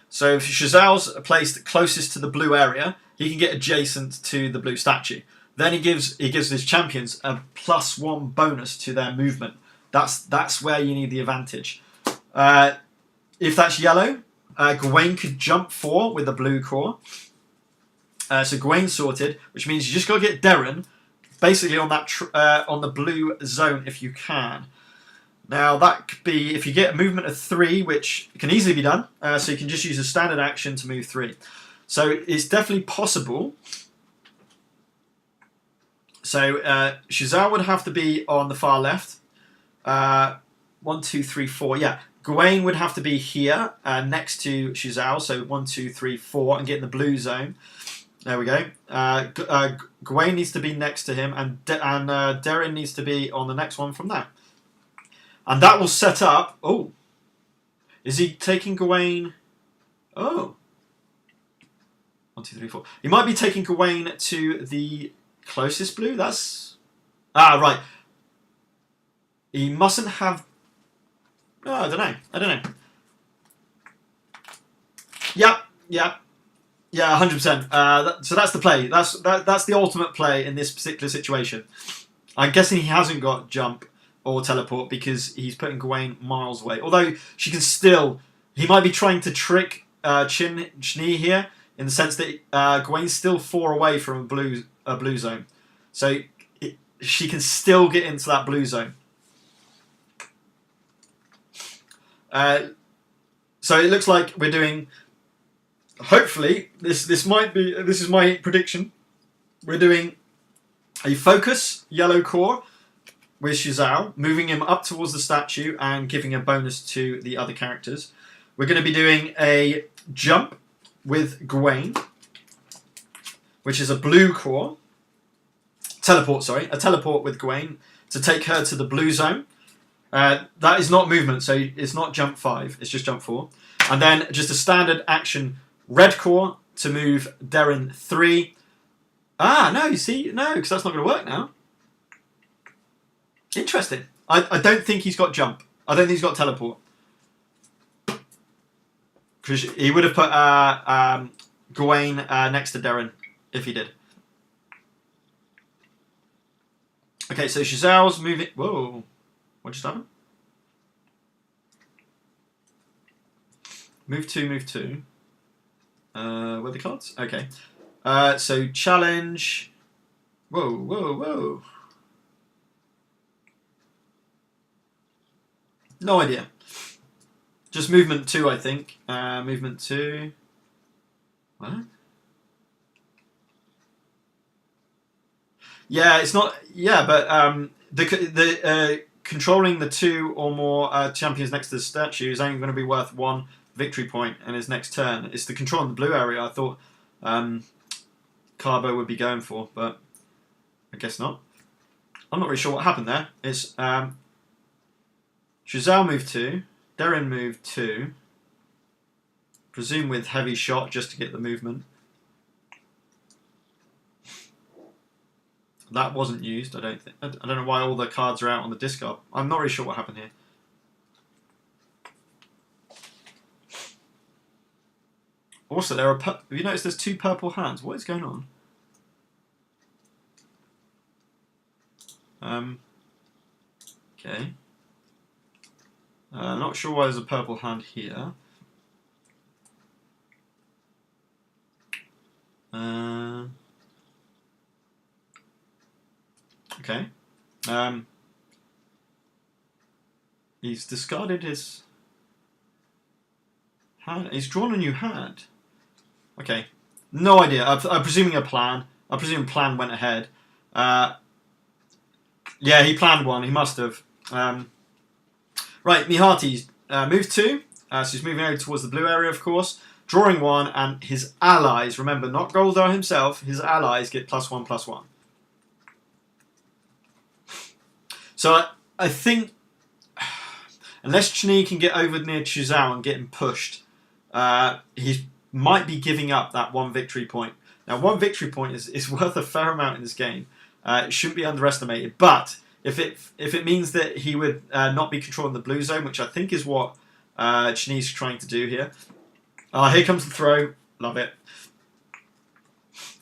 So if Shizao's placed closest to the blue area, he can get adjacent to the blue statue. Then he gives his champions a +1 bonus to their movement. That's where you need the advantage. If that's yellow, Gawain could jump 4 with the blue core. So Gawain's sorted, which means you just got to get Darren basically on that on the blue zone if you can. Now that could be if you get a movement of 3, which can easily be done. So you can just use a standard action to move 3. So it's definitely possible. So Shizao would have to be on the far left. 1, 2, 3, 4. Yeah, Gawain would have to be here next to Shizao. So 1, 2, 3, 4, and get in the blue zone. There we go. Gawain needs to be next to him, and Darren needs to be on the next one from that. And that will set up... Oh. Is he taking Gawain... Oh. 1, 2, 3, 4. He might be taking Gawain to the closest blue. That's... Ah, right. He mustn't have... Oh, I don't know. Yep. Yeah, 100%. So that's the play. That's the ultimate play in this particular situation. I'm guessing he hasn't got jump or teleport because he's putting Gawain miles away. Although she can still... He might be trying to trick Chni here in the sense that Gawain's still 4 away from a blue zone. So she can still get into that blue zone. So it looks like we're doing... Hopefully, this is my prediction. We're doing a focus yellow core with Shizao, moving him up towards the statue and giving a bonus to the other characters. We're going to be doing a jump with Gawain, which is a blue core. A teleport with Gawain to take her to the blue zone. That is not movement, so it's not jump 5, it's just jump 4. And then just a standard action red core to move Darren 3. Ah, no, you see? No, because that's not going to work now. Interesting. I don't think he's got jump. I don't think he's got teleport. Because he would have put Gawain next to Darren if he did. Okay, so Shizao's moving... Whoa. What just happened? Move 2, move 2. Where are the cards? Okay. So challenge. Whoa, whoa, whoa. No idea. Just movement 2, I think. Movement 2. What? Yeah, it's not. Yeah, but the controlling the 2 or more champions next to the statue is only going to be worth 1 victory point in his next turn. It's the control in the blue area I thought Carbo would be going for, but I guess not. I'm not really sure what happened there. It's Shazal moved 2, Darren moved 2, presume with heavy shot just to get the movement. That wasn't used, I don't think. I don't know why all the cards are out on the discard. I'm not really sure what happened here. Also, there are. Have you noticed there's 2 purple hands? What is going on? Okay. Not sure why there's a purple hand here. Okay. He's discarded his hand. He's drawn a new hand. Okay. No idea. I'm presuming a plan. I presume plan went ahead. Yeah, he planned one. He must have. Right, Mihati's moved 2. So he's moving over towards the blue area, of course. Drawing 1, and his allies, remember, not Goldar himself, his allies get +1/+1. So I think, unless Chini can get over near Chuzao and get him pushed, he might be giving up that 1 victory point. Now, 1 victory point is worth a fair amount in this game. It shouldn't be underestimated. But if it means that he would not be controlling the blue zone, which I think is what Chini's trying to do here. Here comes the throw. Love it.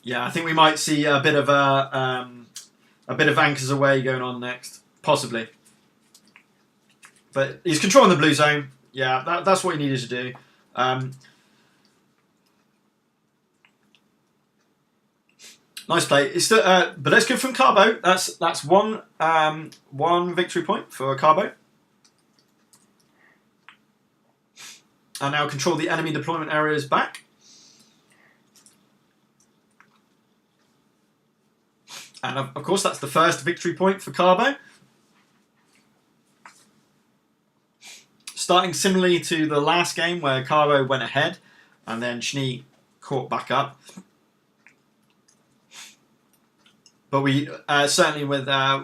Yeah, I think we might see a bit of anchors away going on next. Possibly. But he's controlling the blue zone. Yeah, that's what he needed to do. Nice play. It's still, but let's go from Carbo. That's one victory point for Carbo. And now control the enemy deployment areas back. And of course, that's the first victory point for Carbo. Starting similarly to the last game where Carbo went ahead and then Schnee caught back up. But we certainly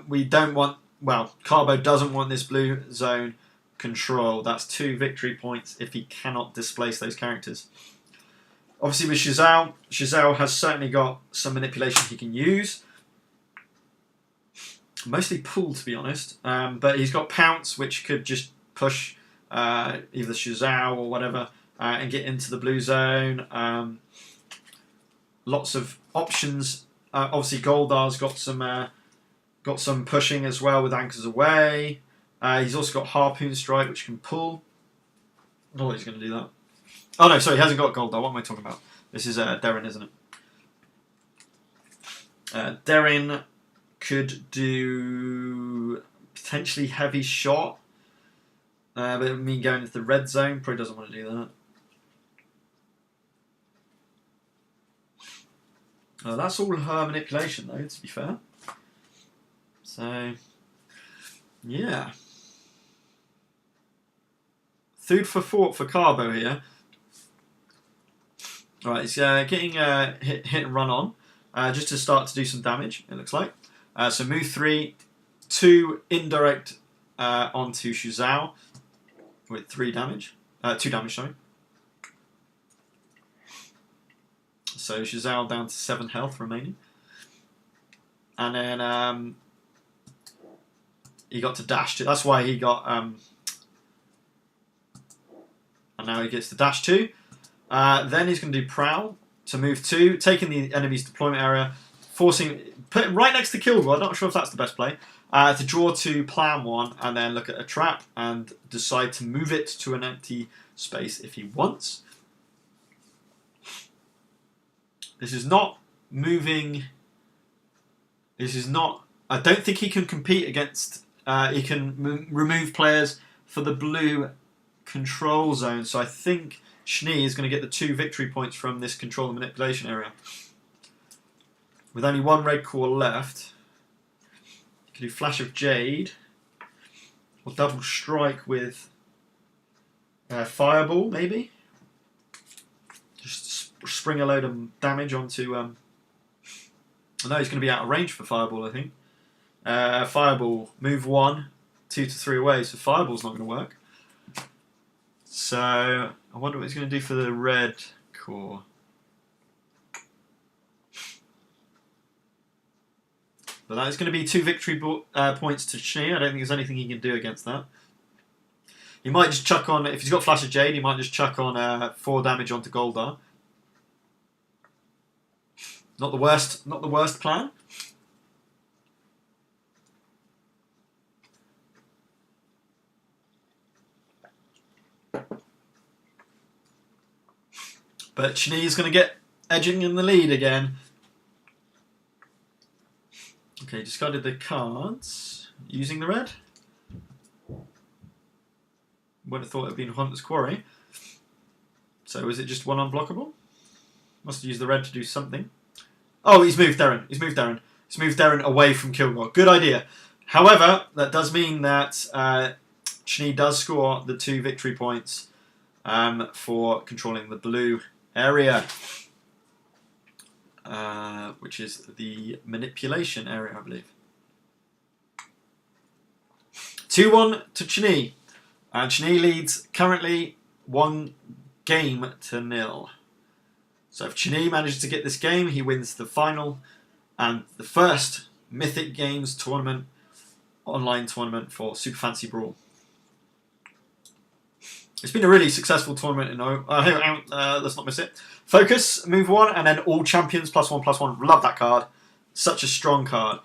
we don't want, well, Carbo doesn't want this blue zone control. That's 2 victory points if he cannot displace those characters. Obviously with Shazal has certainly got some manipulation he can use. Mostly pull, to be honest. But he's got Pounce, which could just push either Shazal or whatever and get into the blue zone. Lots of options. Obviously Goldar's got some pushing as well with anchors away. He's also got Harpoon Strike, which can pull. I don't know he's going to do that. Oh no, sorry, he hasn't got Goldar. What am I talking about? This is Darren, isn't it? Darren could do potentially heavy shot, but it would mean going into the red zone. Probably doesn't want to do that. That's all her manipulation, though, to be fair. So, yeah. Food for thought for Carbo here. Alright, he's getting hit and run on, just to start to do some damage, it looks like. So move 3, 2 indirect onto Shuzao with 3 damage. 2 damage, sorry. So Shazal down to 7 health remaining. And then he got to dash 2. That's why he got... and now he gets to dash 2. Then he's going to do Prowl to move 2, taking the enemy's deployment area, forcing... Put it right next to Kilgore. I'm not sure if that's the best play. To draw 2, plan 1, and then look at a trap and decide to move it to an empty space if he wants. This is not moving. This is not. I don't think he can compete against. He can remove players for the blue control zone. So I think Schnee is going to get the 2 victory points from this control and manipulation area. With only 1 red core left, you can do Flash of Jade or double strike with Fireball, maybe. Just spring a load of damage onto. I know he's going to be out of range for Fireball, I think. Fireball, move 1, 2 to 3 away, so Fireball's not going to work. So, I wonder what he's going to do for the red core. But that is going to be 2 victory points to Schnee. I don't think there's anything he can do against that. He might just chuck on, if he's got Flash of Jade, he might just chuck on 4 damage onto Goldar. Not the worst plan. But Schnee is going to get edging in the lead again. Okay, discarded the cards. Using the red. Would have thought it would have been Hunter's Quarry. So is it just 1 unblockable? Must have used the red to do something. Oh, he's moved Darren. He's moved Darren away from Kilgore. Good idea. However, that does mean that Schnee does score the 2 victory points for controlling the blue area, which is the manipulation area, I believe. 2-1 to Schnee. And Schnee leads currently 1 game to 0. So if Schnee manages to get this game, he wins the final and the first Mythic Games tournament, online tournament for Super Fancy Brawl. It's been a really successful tournament. Let's not miss it. Focus, move 1, and then all champions +1/+1. Love that card. Such a strong card.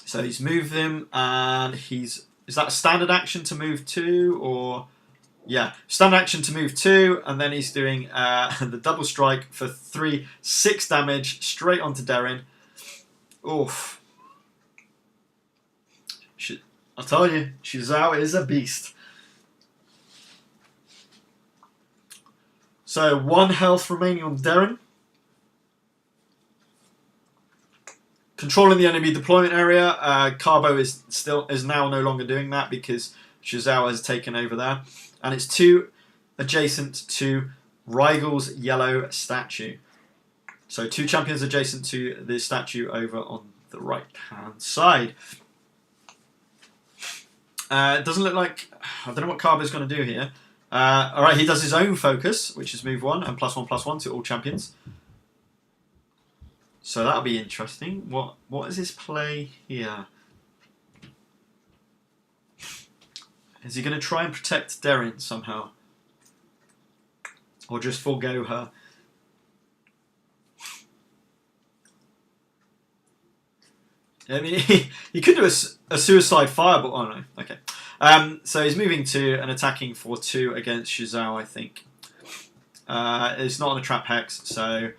So he's moved him, and he's... Is that a standard action to move 2, or... Yeah, standard action to move 2, and then he's doing the double strike for 6 damage straight onto Darren. Oof. I'll tell you, Shizao is a beast. So 1 health remaining on Darren. Controlling the enemy deployment area. Carbo is now no longer doing that because Shizao has taken over there. And it's 2 adjacent to Rygal's yellow statue. So 2 champions adjacent to the statue over on the right-hand side. It doesn't look like... I don't know what Carbo's going to do here. Alright, he does his own focus, which is move 1 and +1/+1 to all champions. So that'll be interesting. What is his play here? Is he going to try and protect Darren somehow? Or just forego her? I mean, he could do a suicide fireball. Oh no, okay. So he's moving to and attacking for 2 against Shizao, I think. It's not on a trap hex, so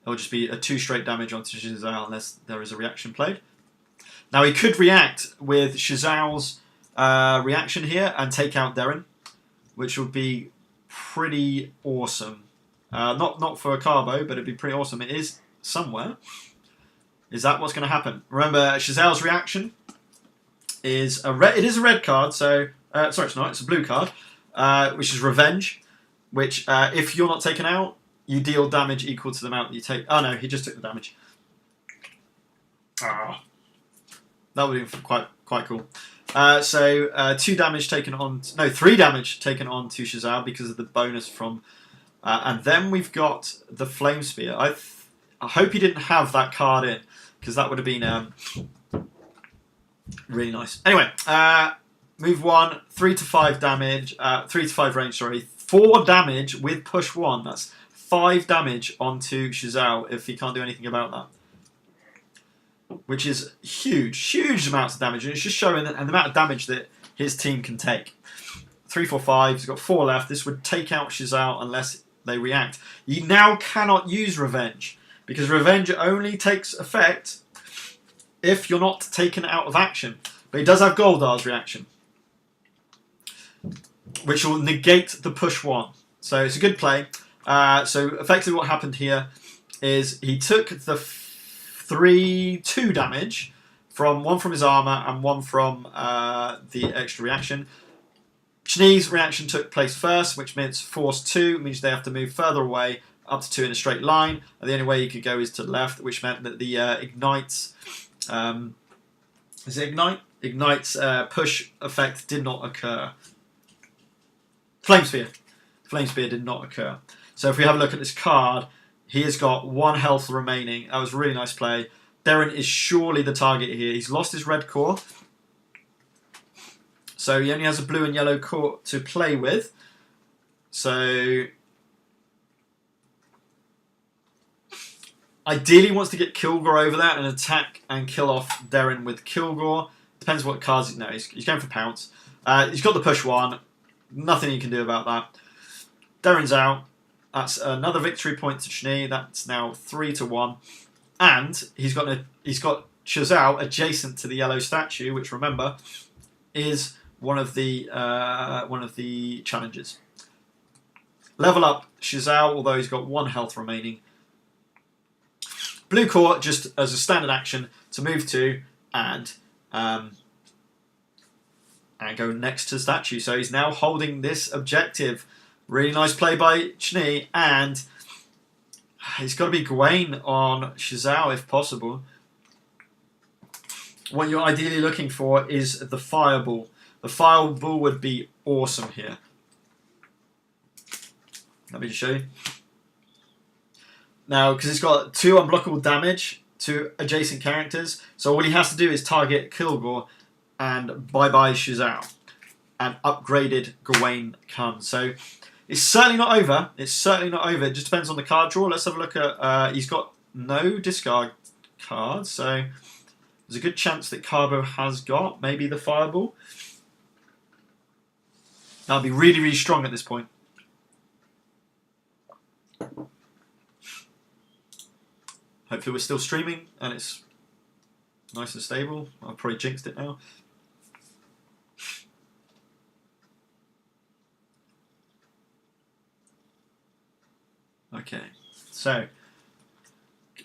it'll just be a 2 straight damage onto Shizao unless there is a reaction played. Now he could react with Shizao's reaction here and take out Darren, which would be pretty awesome. Not for a Carbo, but it'd be pretty awesome. It is somewhere. Is that what's going to happen? Remember, Shizao's reaction is it is a red card, so sorry, it's not. It's a blue card, which is Revenge. Which, if you're not taken out, you deal damage equal to the amount that you take. Oh no, he just took the damage. Ah, that would be quite cool. So 2 damage taken on. No, 3 damage taken on to Shizao because of the bonus from. And then we've got the Flame Spear. I hope he didn't have that card in because that would have been really nice. Anyway, move 1, 3 to 5 damage. 3 to 5 range. Sorry, 4 damage with push 1. That's 5 damage onto Shizao if he can't do anything about that. Which is huge amounts of damage, and it's just showing the amount of damage that his team can take. 3, 4, 5. He's got 4 left. This would take out Shizao unless they react. You now cannot use Revenge, because Revenge only takes effect if you're not taken out of action. But he does have Goldar's reaction, which will negate the push 1. So it's a good play. So effectively what happened here is he took the 2 damage, one from his armor and one from the extra reaction. Chnee's reaction took place first, which means force 2, means they have to move further away, up to 2 in a straight line, and the only way you could go is to the left, which meant that the Ignite's is it Ignite? Ignite's push effect did not occur. Flame Spear did not occur. So if we have a look at this card, he has got 1 health remaining. That was a really nice play. Darren is surely the target here. He's lost his red core, so he only has a blue and yellow core to play with. So ideally wants to get Kilgore over that and attack and kill off Darren with Kilgore. Depends what cards he's... No, he's going for Pounce. He's got the push 1. Nothing he can do about that. Darren's out. That's another victory point to Schnee. That's now 3-1. And he's got Chazal adjacent to the yellow statue, which, remember, is one of the challenges. Level up Chazal, although he's got 1 health remaining. Blue core, just as a standard action, to move to and go next to the statue. So he's now holding this objective. Really nice play by Schnee, and he's got to be Gawain on Chazal if possible. What you're ideally looking for is the Fireball. The Fireball would be awesome here. Let me just show you. Now, because it's got 2 unblockable damage to adjacent characters, so all he has to do is target Kilgore and bye-bye Chazal. And upgraded Gawain comes. So it's certainly not over. It's certainly not over. It just depends on the card draw. Let's have a look at... he's got no discard cards, so there's a good chance that Carbo has got maybe the Fireball. That'll be really, really strong at this point. Hopefully we're still streaming and it's nice and stable. I've probably jinxed it now. Okay, so...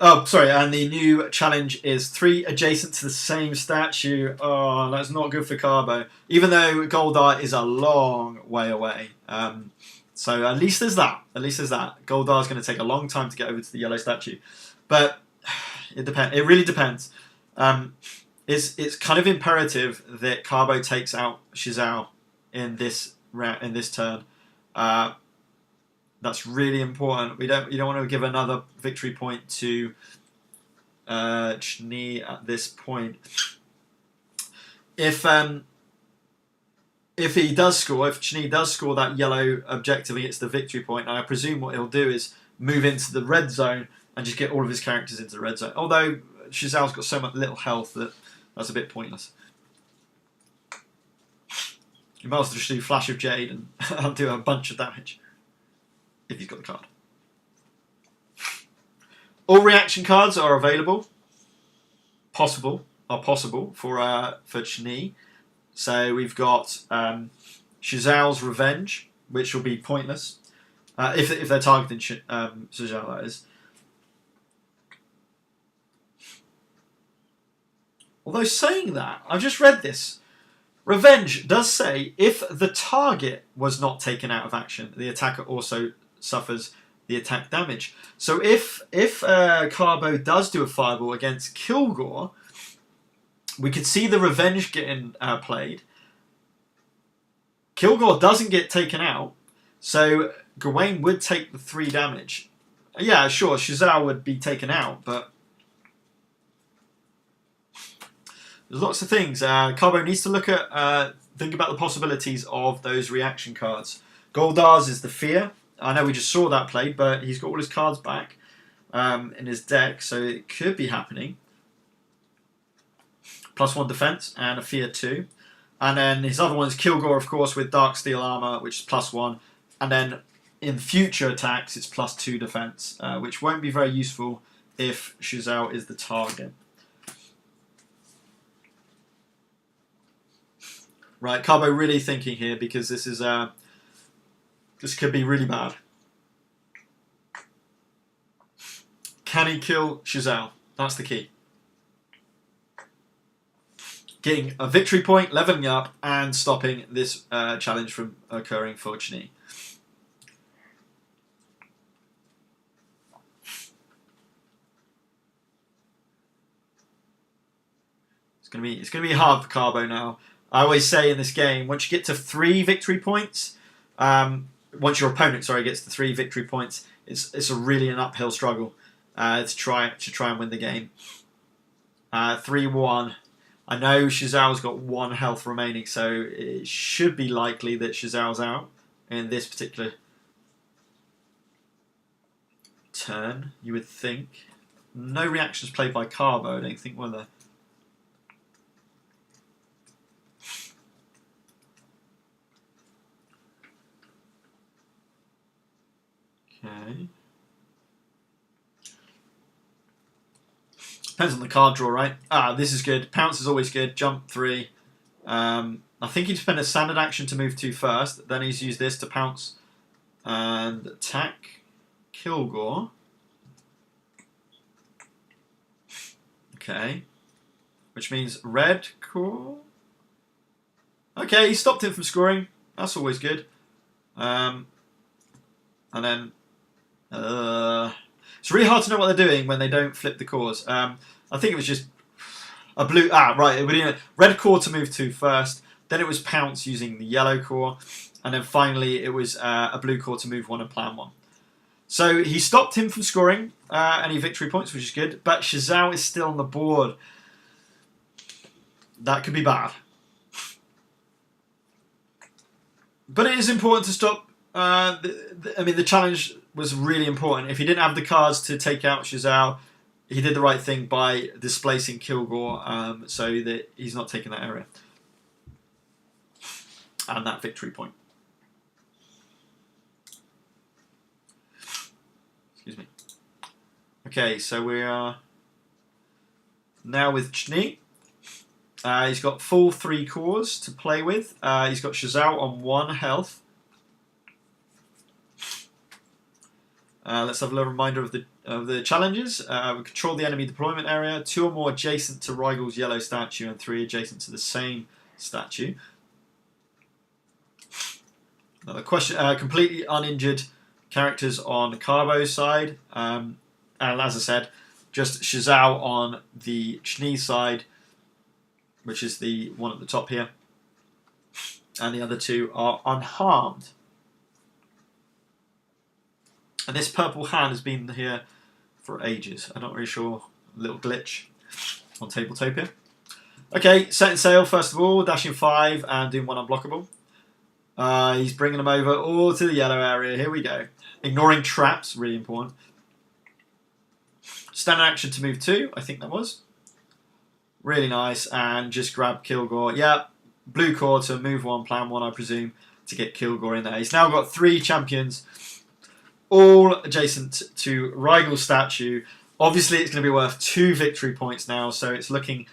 Oh, sorry, and the new challenge is 3 adjacent to the same statue. Oh, that's not good for Carbo. Even though Goldar is a long way away. So at least there's that. At least there's that. Goldar's going to take a long time to get over to the yellow statue. But it depends. It really depends. It's kind of imperative that Carbo takes out Chazal in this turn. That's really important. You don't want to give another victory point to Schnee at this point. If he does score, if Schnee does score that yellow objective against the victory point, I presume what he'll do is move into the red zone and just get all of his characters into the red zone. Although Chazal's got so much little health that that's a bit pointless. You might as well just do Flash of Jade and I'll do a bunch of damage. If he's got the card. All reaction cards are available. Possible for Schnee. So we've got Chazal's Revenge, which will be pointless if they're targeting Chazal, that is. Although saying that, I've just read this. Revenge does say if the target was not taken out of action, the attacker also suffers the attack damage. So if Carbo does do a Fireball against Kilgore, we could see the Revenge getting played. Kilgore doesn't get taken out, so Gawain would take the 3 damage. Yeah, sure, Chazal would be taken out, but there's lots of things. Carbo needs to look at, think about the possibilities of those reaction cards. Goldar's is the Fear. I know we just saw that played, but he's got all his cards back in his deck, so it could be happening. +1 defense and a Fear 2. And then his other one is Kilgore, of course, with Dark Steel Armor, which is +1. And then in future attacks, it's +2 defense, which won't be very useful if Shizao is the target. Right, Carbo really thinking here because this is this could be really bad. Can he kill Shizao? That's the key. Getting a victory point, leveling up, and stopping this challenge from occurring for Chni. It's gonna be hard for Carbo now. I always say in this game, once you get to 3 victory points, once your opponent gets to 3 victory points, it's a really an uphill struggle to try and win the game. 3-1. I know Shizao's got 1 health remaining, so it should be likely that Shizao's out in this particular turn. You would think. No reactions played by Carbo. I don't think were there. Okay. Depends on the card draw, right? This is good. Pounce is always good. Jump 3. I think he'd spend a standard action to move 2 first. Then he's used this to pounce and attack Kilgore. Okay. Which means red core. Okay, he stopped him from scoring. That's always good. And then it's really hard to know what they're doing when they don't flip the cores. I think it was just a blue. Right. It would red core to move 2 first. Then it was pounce using the yellow core, and then finally it was a blue core to move 1 and plan 1. So he stopped him from scoring any victory points, which is good. But Shizao is still on the board. That could be bad. But it is important to stop. I mean, the challenge was really important. If he didn't have the cards to take out Shizao, he did the right thing by displacing Kilgore so that he's not taking that area. And that victory point. Excuse me. Okay, so we are now with Chni. He's got full 3 cores to play with. He's got Shizao on 1 health. Let's have a little reminder of the challenges. We control the enemy deployment area. 2 or more adjacent to Rigel's yellow statue, and 3 adjacent to the same statue. Another question: completely uninjured characters on Carbo's side, and as I said, just Shizao on the Chni side, which is the one at the top here, and the other 2 are unharmed. And this purple hand has been here for ages. I'm not really sure. A little glitch on Tabletopia. Okay, setting sail first of all, dashing 5 and doing 1 unblockable. He's bringing them over all to the yellow area. Here we go. Ignoring traps, really important. Standard action to move 2, I think that was. Really nice. And just grab Kilgore. Yeah, blue core to move 1, plan 1, I presume, to get Kilgore in there. He's now got 3 champions, all adjacent to Rigel's statue. Obviously, it's going to be worth 2 victory points now, so it's looking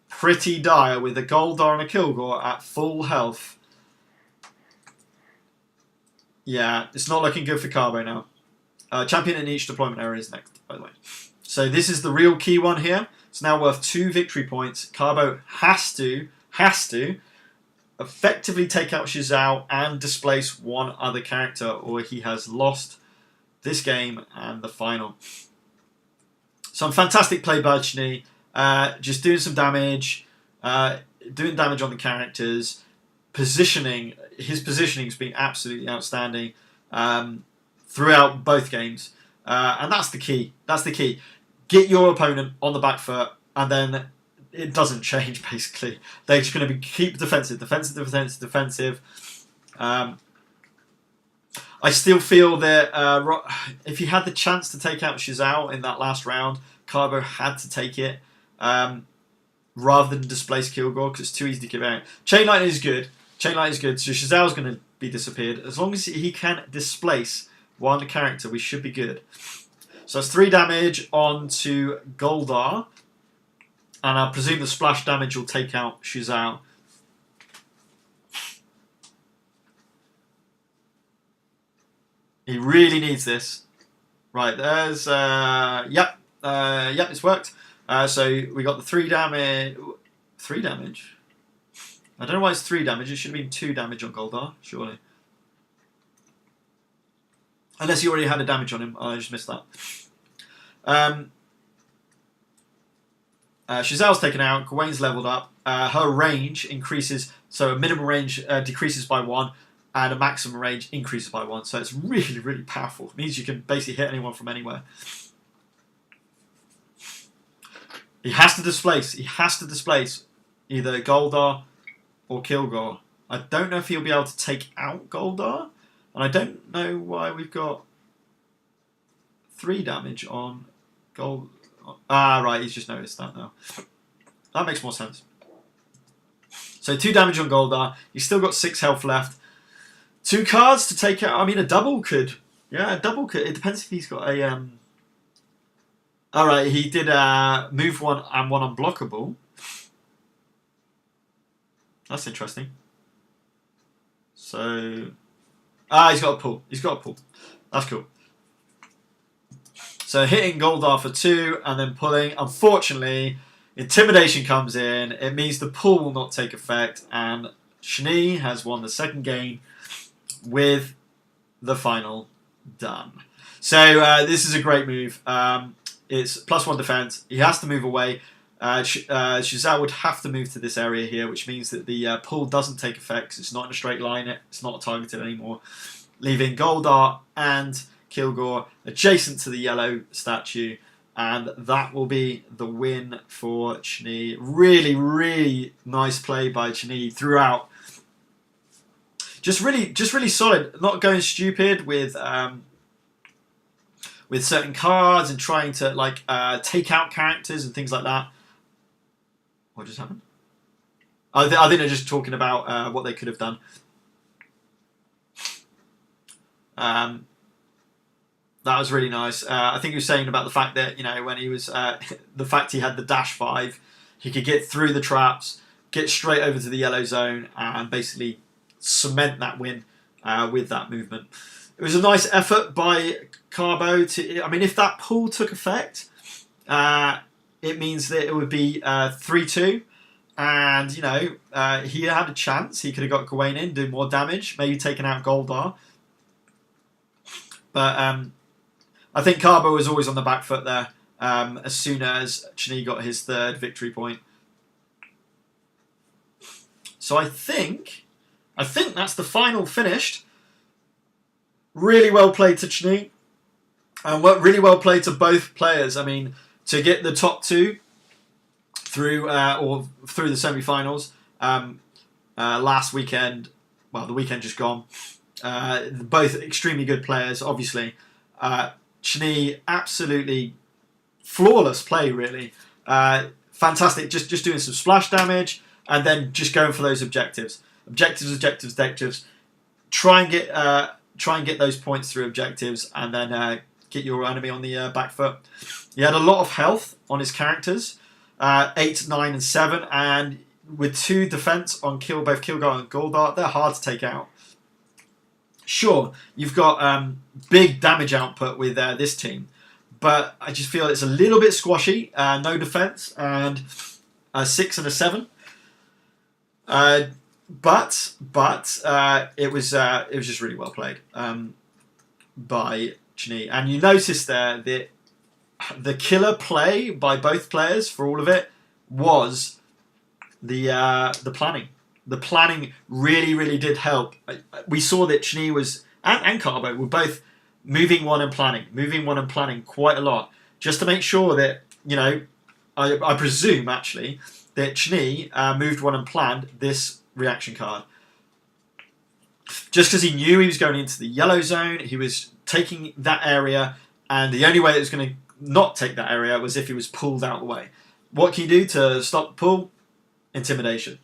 pretty dire with a Goldar and a Kilgore at full health. Yeah, it's not looking good for Carbo now. Champion in each deployment area is next, by the way. So this is the real key one here. It's now worth 2 victory points. Carbo has to effectively take out Shizao and displace 1 other character, or he has lost this game and the final. Some fantastic play by Chni. Just doing some damage, doing damage on the characters, positioning. His positioning's been absolutely outstanding throughout both games, and that's the key. That's the key. Get your opponent on the back foot, and then it doesn't change. Basically, they're just going to keep defensive, defensive, defensive, defensive. I still feel that if he had the chance to take out Shizao in that last round, Carbo had to take it rather than displace Kilgore, because it's too easy to give out. Chain Lightning is good. Chain Lightning is good, so Shizao's going to be disappeared. As long as he can displace one character, we should be good. So that's 3 damage onto Goldar. And I presume the splash damage will take out Shizao. He really needs this. Right, there's... yep, it's worked. So we got the 3 damage... 3 damage? I don't know why it's 3 damage. It should have been 2 damage on Goldar, surely. Unless he already had a damage on him. I just missed that. Shizao's taken out. Gawain's leveled up. Her range increases. So a minimum range decreases by 1. And a maximum range increases by 1. So it's really, really powerful. It means you can basically hit anyone from anywhere. He has to displace. He has to displace either Goldar or Kilgore. I don't know if he'll be able to take out Goldar. And I don't know why we've got 3 damage on Gold. Ah, right. He's just noticed that now. That makes more sense. So 2 damage on Goldar. He's still got 6 health left. 2 cards to take out. I mean, a double could. Yeah, a double could. It depends if he's got a... Alright, he did move 1 and 1 unblockable. That's interesting. So... he's got a pull. He's got a pull. That's cool. So hitting Goldar for 2 and then pulling. Unfortunately, Intimidation comes in. It means the pull will not take effect. And Shani has won the second game with the final done. So this is a great move. It's +1 defense. He has to move away. Shizao would have to move to this area here, which means that the pull doesn't take effect 'cause it's not in a straight line. It's not targeted anymore. Leaving Goldar and Kilgore adjacent to the yellow statue. And that will be the win for Chani. Really, really nice play by Chani throughout. Just really solid. Not going stupid with certain cards and trying to like take out characters and things like that. What just happened? I think they're just talking about what they could have done. That was really nice. I think he was saying about the fact that, you know, when he was the fact he had the dash 5, he could get through the traps, get straight over to the yellow zone, and basically cement that win with that movement. It was a nice effort by Carbo to. I mean, if that pull took effect, it means that it would be 3-2, and you know he had a chance. He could have got Gawain in, do more damage, maybe taken out Goldar. But I think Carbo was always on the back foot there. As soon as Chani got his 3rd victory point, so I think that's the final finished. Really well played to Chani, and really well played to both players. I mean, to get the top 2 through through the semi-finals last weekend. Well, the weekend just gone. Both extremely good players, obviously. Chani, absolutely flawless play, really. Fantastic, just doing some splash damage and then just going for those objectives. Objectives. Try and get those points through objectives and then get your enemy on the back foot. He had a lot of health on his characters, 8, 9, and 7, and with 2 defense on both Kilgore and Goldar, they're hard to take out. Sure, you've got big damage output with this team, but I just feel it's a little bit squashy. No defense and a 6 and a 7. But it was just really well played by Chani, and you notice there that the killer play by both players for all of it was the planning. The planning really did help. We saw that Chani was and Carbo were both moving one and planning quite a lot, just to make sure that, you know, I presume actually that Chani moved one and planned this reaction card. Just because he knew he was going into the yellow zone, he was taking that area, and the only way it was going to not take that area was if he was pulled out of the way. What can you do to stop the pull? Intimidation.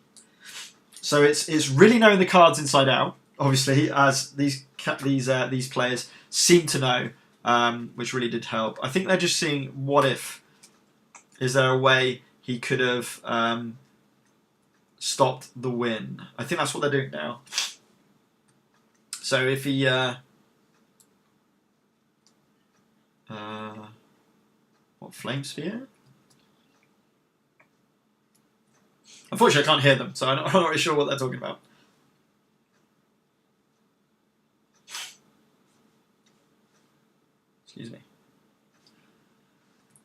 So it's really knowing the cards inside out, obviously, as these players seem to know, which really did help. I think they're just seeing what if. Is there a way he could have stopped the win? I think that's what they're doing now. So if he what, flame sphere? Unfortunately, I can't hear them, so I'm not really sure what they're talking about. Excuse me.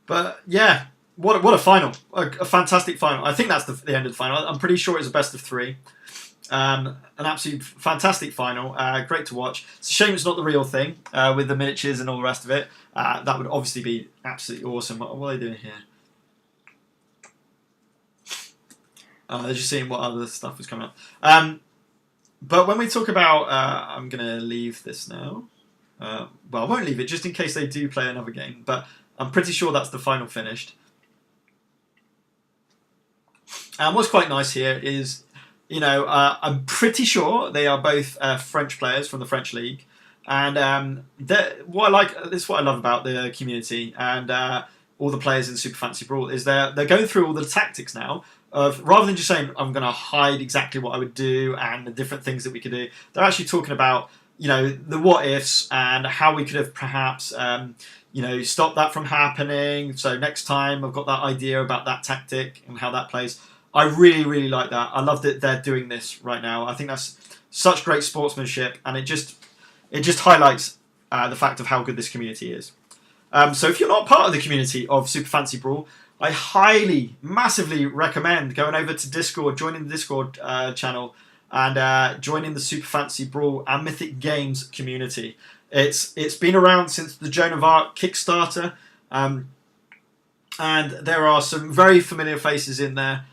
But yeah, what a final! A fantastic final. I think that's the end of the final. I'm pretty sure it's a best of 3. An absolute fantastic final. Great to watch. It's a shame it's not the real thing with the miniatures and all the rest of it. That would obviously be absolutely awesome. What are they doing here? They're just seeing what other stuff was coming up. But when we talk about... I'm going to leave this now. Well, I won't leave it just in case they do play another game. But I'm pretty sure that's the final finished. And what's quite nice here is... You know, I'm pretty sure they are both French players from the French league, and what I like, this is what I love about the community and all the players in Super Fantasy Brawl is they're going through all the tactics now of rather than just saying I'm going to hide exactly what I would do and the different things that we could do. They're actually talking about the what ifs and how we could have perhaps stopped that from happening. So next time I've got that idea about that tactic and how that plays. I really, really like that. I love that they're doing this right now. I think that's such great sportsmanship, and it just highlights the fact of how good this community is. So if you're not part of the community of Super Fantasy Brawl, I highly, massively recommend going over to Discord, joining the Discord channel, and joining the Super Fantasy Brawl and Mythic Games community. It's been around since the Joan of Arc Kickstarter, and there are some very familiar faces in there.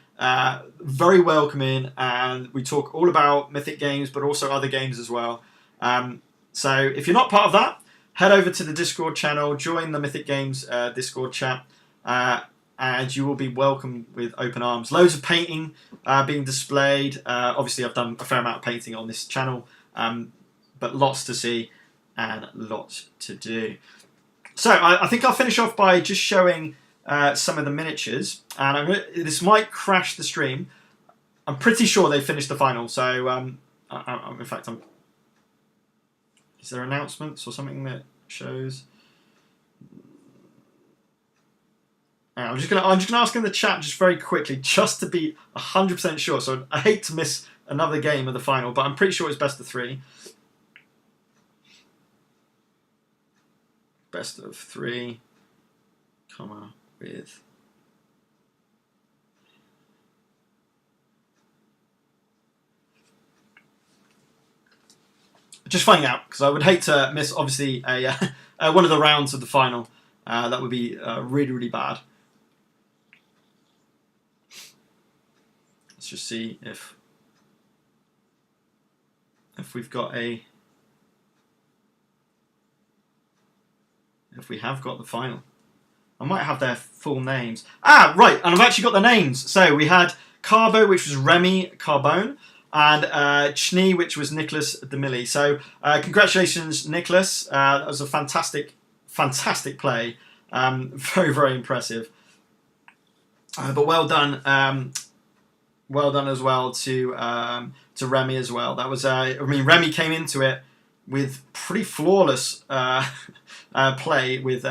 Very welcoming, and we talk all about Mythic games but also other games as well. So if you're not part of that, head over to the Discord channel, join the Mythic Games Discord chat, and you will be welcomed with open arms. Loads of painting being displayed. Obviously I've done a fair amount of painting on this channel, but lots to see and lots to do. So I think I'll finish off by just showing some of the miniatures, and this might crash the stream. I'm pretty sure they finished the final, so in fact, is there announcements or something that shows? I'm just gonna ask in the chat just very quickly, just to be 100% sure. So I hate to miss another game of the final, but I'm pretty sure it's best of 3. Best of 3, comma. With just finding out because I would hate to miss obviously a one of the rounds of the final. That would be really, really bad. Let's just see if we've got if we have got the final. I might have their full names. Ah, right, and I've actually got their names. So we had Carbo, which was Remy Carbone, and Chni, which was Nicholas Demilly. So congratulations, Nicholas. That was a fantastic play. Very, very impressive. But well done. Well done as well to Remy as well. That was, Remy came into it with pretty flawless play with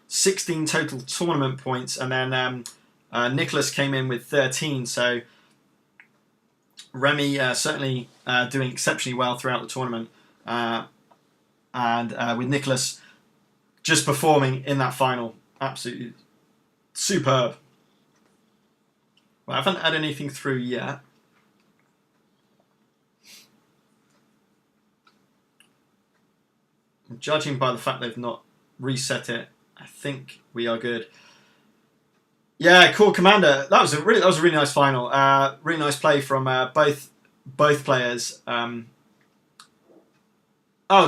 16 total tournament points, and then Nicholas came in with 13. So Remy certainly doing exceptionally well throughout the tournament, and with Nicholas just performing in that final, absolutely superb. Well, I haven't had anything through yet. Judging by the fact they've not reset it, I think we are good. Yeah, cool, Commander. That was a really nice final. Really nice play from both players. Oh,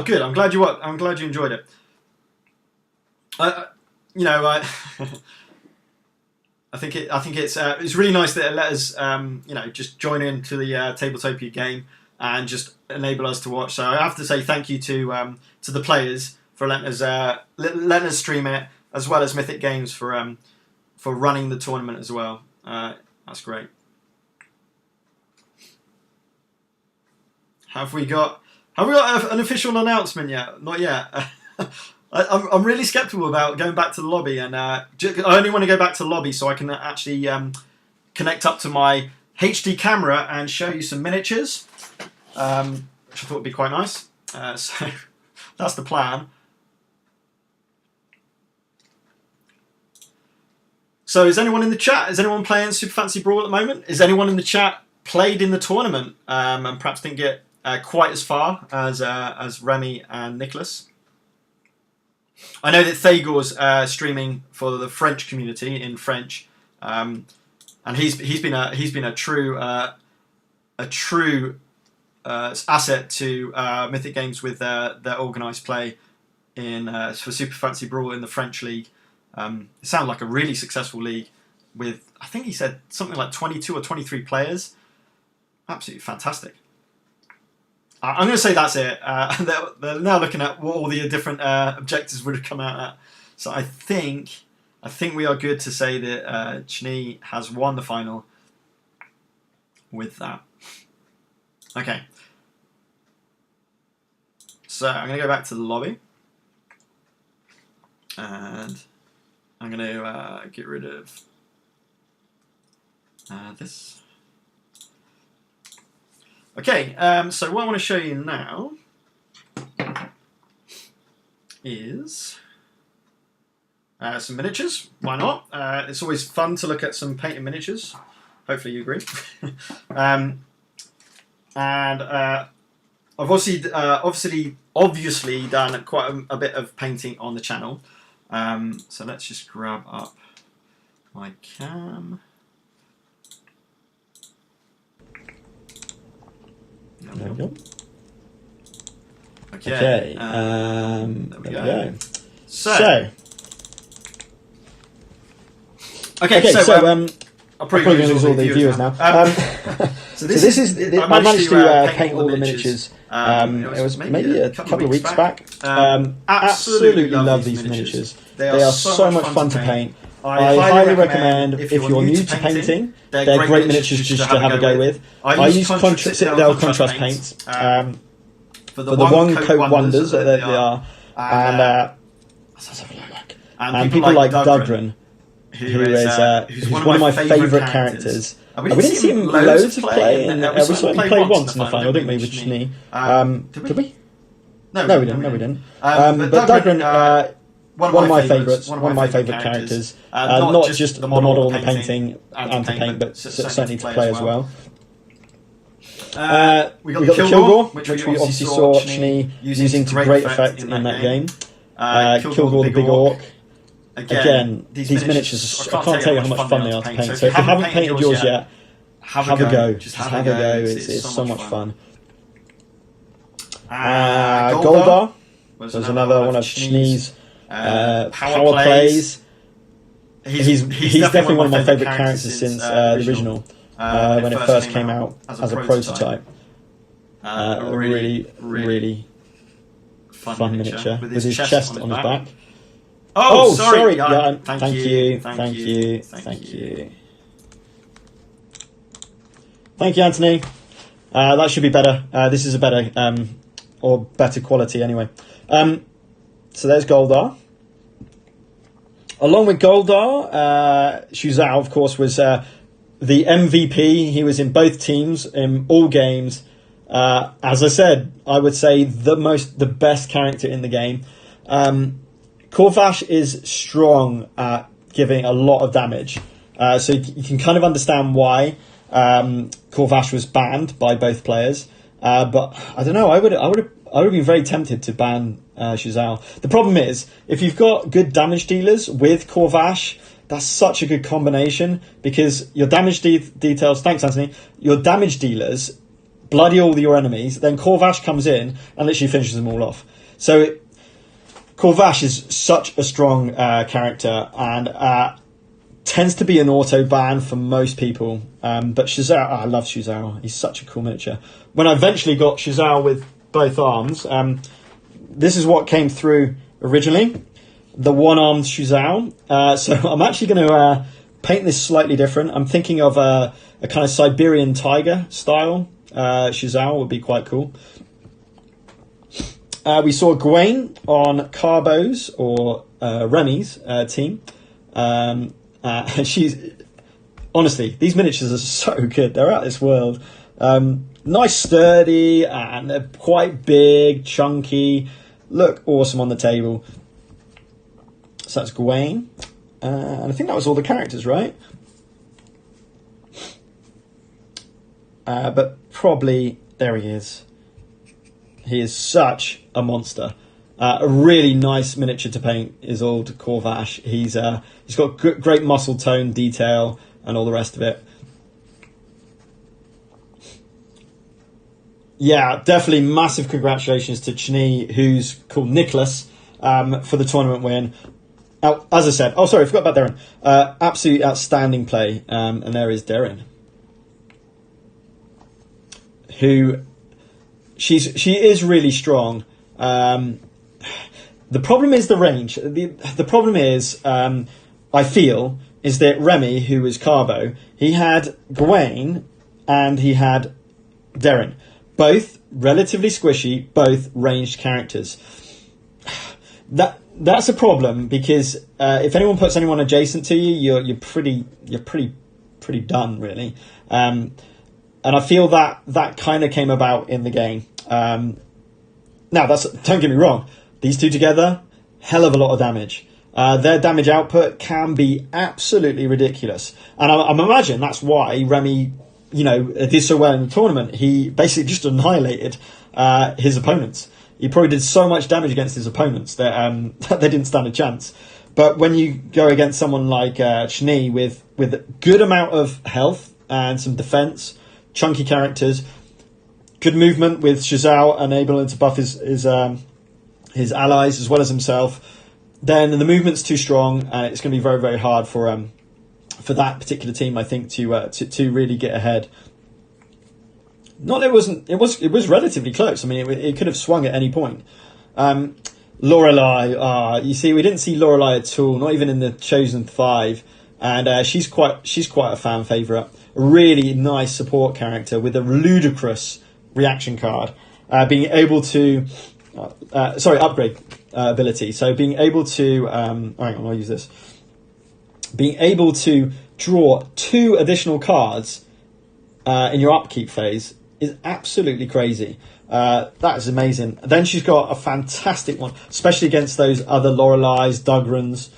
good. I'm glad you enjoyed it. I think it's really nice that it let us just join into the Tabletopia game. and just enable us to watch. So I have to say thank you to the players for letting us stream it, as well as Mythic Games for running the tournament as well. That's great. Have we got an official announcement yet? Not yet. I'm really skeptical about going back to the lobby, and I only want to go back to the lobby so I can actually connect up to my HD camera and show you some miniatures, which I thought would be quite nice. So that's the plan. So is anyone in the chat? Is anyone playing Super Fantasy Brawl at the moment? Is anyone in the chat played in the tournament and perhaps didn't get quite as far as Remy and Nicholas? I know that Thagor's streaming for the French community in French, and he's been a true asset to Mythic Games with their organised play for Super Fantasy Brawl in the French league. It sounded like a really successful league with, I think he said something like 22 or 23 players. Absolutely fantastic. I'm going to say that's it. They're now looking at what all the different objectives would have come out at. So I think we are good to say that Chni has won the final with that. Okay. So I'm going to go back to the lobby. And I'm going to get rid of this. Okay, so what I want to show you now is some miniatures. Why not? It's always fun to look at some painted miniatures. Hopefully you agree. And I've obviously done quite a bit of painting on the channel. So let's just grab up my cam. There we go. Okay. There we go. So I'll probably lose all the viewers now. So this is I managed to paint all the miniatures. It was maybe a couple of weeks back. Absolutely love these miniatures. They are so much fun to paint. I highly recommend if you're new to painting, they're great miniatures just to have a go with. I use Citadel contrast paints for the one coat wonders that they are, and people like Dugran, who's one of my favourite characters. We didn't see him loads of play, and we saw him play once in the final, didn't we, with Chni? Did we? No, we didn't. But Dugran, one of my favourites, one of my favourite characters. Not just the model and the painting and to paint, but certainly to play as well. We got the Kilgore, which we obviously saw Chni using to great effect in that game. Kilgore the Big Orc. Again, these miniatures, I can't tell you how much fun they are to paint. So if you haven't painted yours yet, have a go. Just have a go. It's so much fun. Goldar was another one of Chni's power plays. He's definitely one of my favourite characters since the original, when it first came out as a prototype. A really fun miniature with his chest on his back. Oh, sorry. Yeah, thank you. Thank you, Anthony. That should be better. This is a better, or better quality anyway. So there's Goldar. Along with Goldar, Shuzhou, of course, was the MVP. He was in both teams in all games. As I said, I would say the best character in the game. Corvash is strong at giving a lot of damage, so you can kind of understand why Corvash was banned by both players. But I don't know. I would have been very tempted to ban Shuzhou. The problem is, if you've got good damage dealers with Corvash, that's such a good combination, because your damage details. Thanks, Anthony. Your damage dealers bloody all your enemies. Then Corvash comes in and literally finishes them all off. So Corvash is such a strong character, and tends to be an auto ban for most people. But Shuzhou, I love Shuzhou. He's such a cool miniature. when I eventually got Shizao with both arms, this is what came through originally, the one-armed Shizao. So I'm actually going to paint this slightly different. I'm thinking of a kind of Siberian tiger style Shizao would be quite cool. We saw Gwen on Carbo's or Remy's team. And she's... Honestly, these miniatures are so good. They're out of this world. Nice, sturdy, and they're quite big, chunky. Look awesome on the table. So that's Gwen. And I think that was all the characters, right? But probably... There he is. He is such a monster. A really nice miniature to paint is old Corvash. He's got great muscle tone, detail, and all the rest of it. Yeah, definitely massive congratulations to Chni, who's called Nicholas, for the tournament win. As I said, sorry, I forgot about Darren. Absolutely outstanding play, and there is Darren, who she is really strong. The problem is the range. The problem is, I feel, is that Remy, who was Carbo, he had Gwen and he had Darren. Both relatively squishy, both ranged characters. That's a problem because if anyone puts anyone adjacent to you, you're pretty done, really. And I feel that kind of came about in the game. Now, don't get me wrong. These two together, hell of a lot of damage. Their damage output can be absolutely ridiculous. And I imagine that's why Remy, did so well in the tournament. He basically just annihilated his opponents. He probably did so much damage against his opponents that they didn't stand a chance. But when you go against someone like Chni with a good amount of health and some defense, chunky characters, good movement with Shizao, enabling him to buff his allies as well as himself, then the movement's too strong, and it's going to be very, very hard for that particular team, I think, to really get ahead. Not that it wasn't. It was relatively close. I mean, it could have swung at any point. Lorelei, you see, we didn't see Lorelei at all, not even in the chosen 5, and she's quite a fan favourite. A really nice support character with a ludicrous reaction card, being able to upgrade ability. So being able to hang on, I'll use this. Being able to draw 2 additional cards in your upkeep phase is absolutely crazy. That is amazing. Then she's got a fantastic one, especially against those other Lorelei's, Dugrans.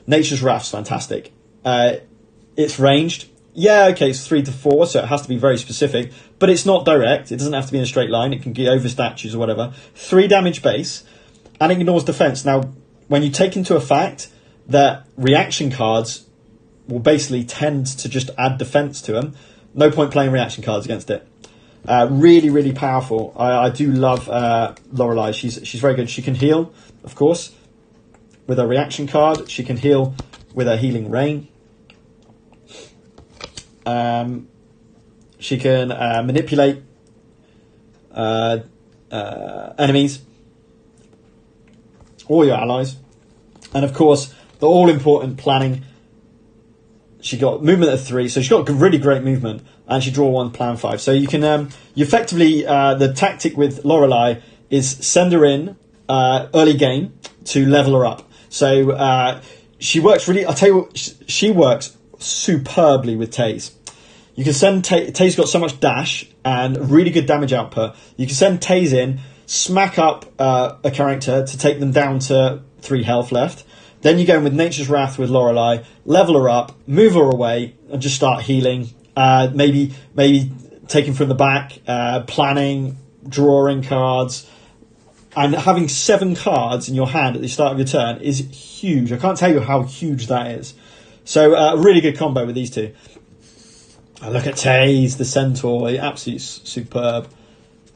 Nature's Wrath's fantastic. It's ranged. Yeah, okay, it's 3 to 4, so it has to be very specific, but it's not direct. It doesn't have to be in a straight line. It can get over statues or whatever. 3 damage base, and it ignores defense. Now, when you take into fact that reaction cards will basically tend to just add defense to them, no point playing reaction cards against it. Really, really powerful. I do love Lorelei. She's very good. She can heal, of course, with a reaction card. She can heal with a healing rain. She can manipulate enemies, all your allies, and of course the all-important planning. She got movement of 3, so she's got really great movement, and she draw 1, plan 5. So you can you effectively the tactic with Lorelei is send her in early game to level her up. So she works really. I'll tell you what, she works superbly with Taze. You can send Taze got so much dash and really good damage output. You can send Taze in, smack up a character to take them down to 3 health left. Then you go in with Nature's Wrath with Lorelei, level her up, move her away, and just start healing. Maybe taking from the back, planning, drawing cards, and having 7 cards in your hand at the start of your turn is huge. I can't tell you how huge that is. So a really good combo with these two. Look at Taze, the Centaur, absolutely superb.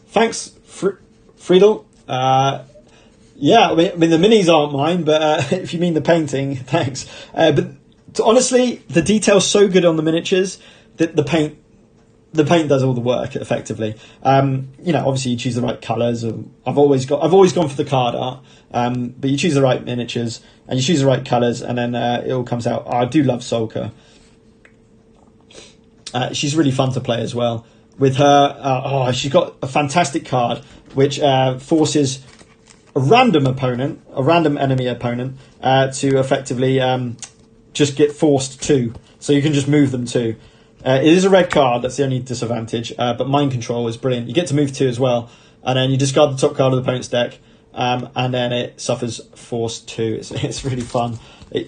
Thanks, Friedel. Yeah, I mean the minis aren't mine, but if you mean the painting, thanks. But honestly, the detail's so good on the miniatures that the paint the paint does all the work effectively. Obviously you choose the right colours. I've always gone for the card art, but you choose the right miniatures and you choose the right colours, and then it all comes out. I do love Solka. She's really fun to play as well. With her, she's got a fantastic card which forces a random enemy opponent, to effectively just get forced 2. So you can just move them 2. It is a red card, that's the only disadvantage, but Mind Control is brilliant. You get to move 2 as well, and then you discard the top card of the opponent's deck, and then it suffers force 2. It's really fun.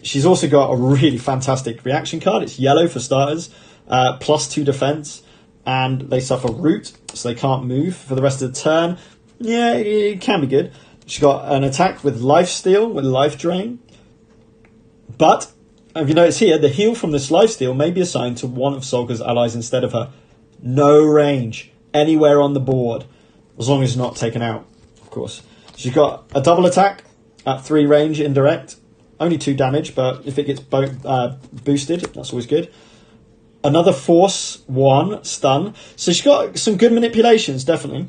She's also got a really fantastic reaction card. It's yellow for starters, +2 defense, and they suffer root, so they can't move for the rest of the turn. Yeah, it can be good. She's got an attack with lifesteal, with life drain, but if you notice here, the heal from this lifesteal may be assigned to one of Solka's allies instead of her. No range anywhere on the board, as long as it's not taken out, of course. She's got a double attack at 3 range indirect, only 2 damage, but if it gets boosted, that's always good. Another force 1 stun, so she's got some good manipulations, definitely.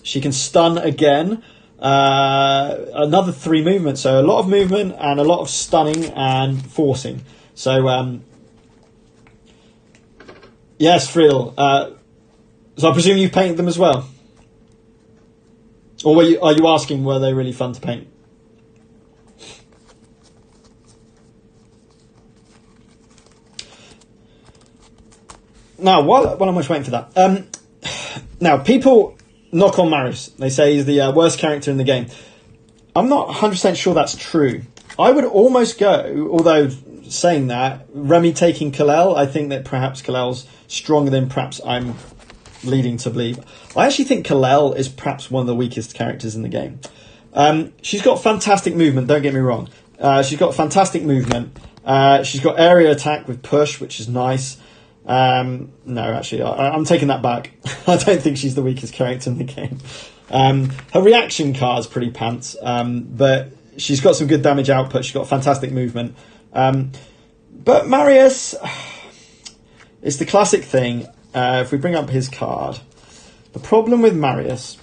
She can stun again. Another 3 movement, so a lot of movement and a lot of stunning and forcing. So yes, Frill. So I presume you've painted them as well, or are you asking were they really fun to paint? Now, while I'm much waiting for that, now people knock on Marius. They say he's the worst character in the game. I'm not 100% sure that's true. I would almost go, although saying that, Remy taking Kalel, I think that perhaps Kalel's stronger than perhaps I'm leading to believe. I actually think Kalel is perhaps one of the weakest characters in the game. She's got fantastic movement, don't get me wrong. She's got fantastic movement. She's got area attack with push, which is nice. No, actually, I'm taking that back. I don't think she's the weakest character in the game. Her reaction card's pretty pants, but she's got some good damage output. She's got fantastic movement. But Marius, it's the classic thing. If we bring up his card, the problem with Marius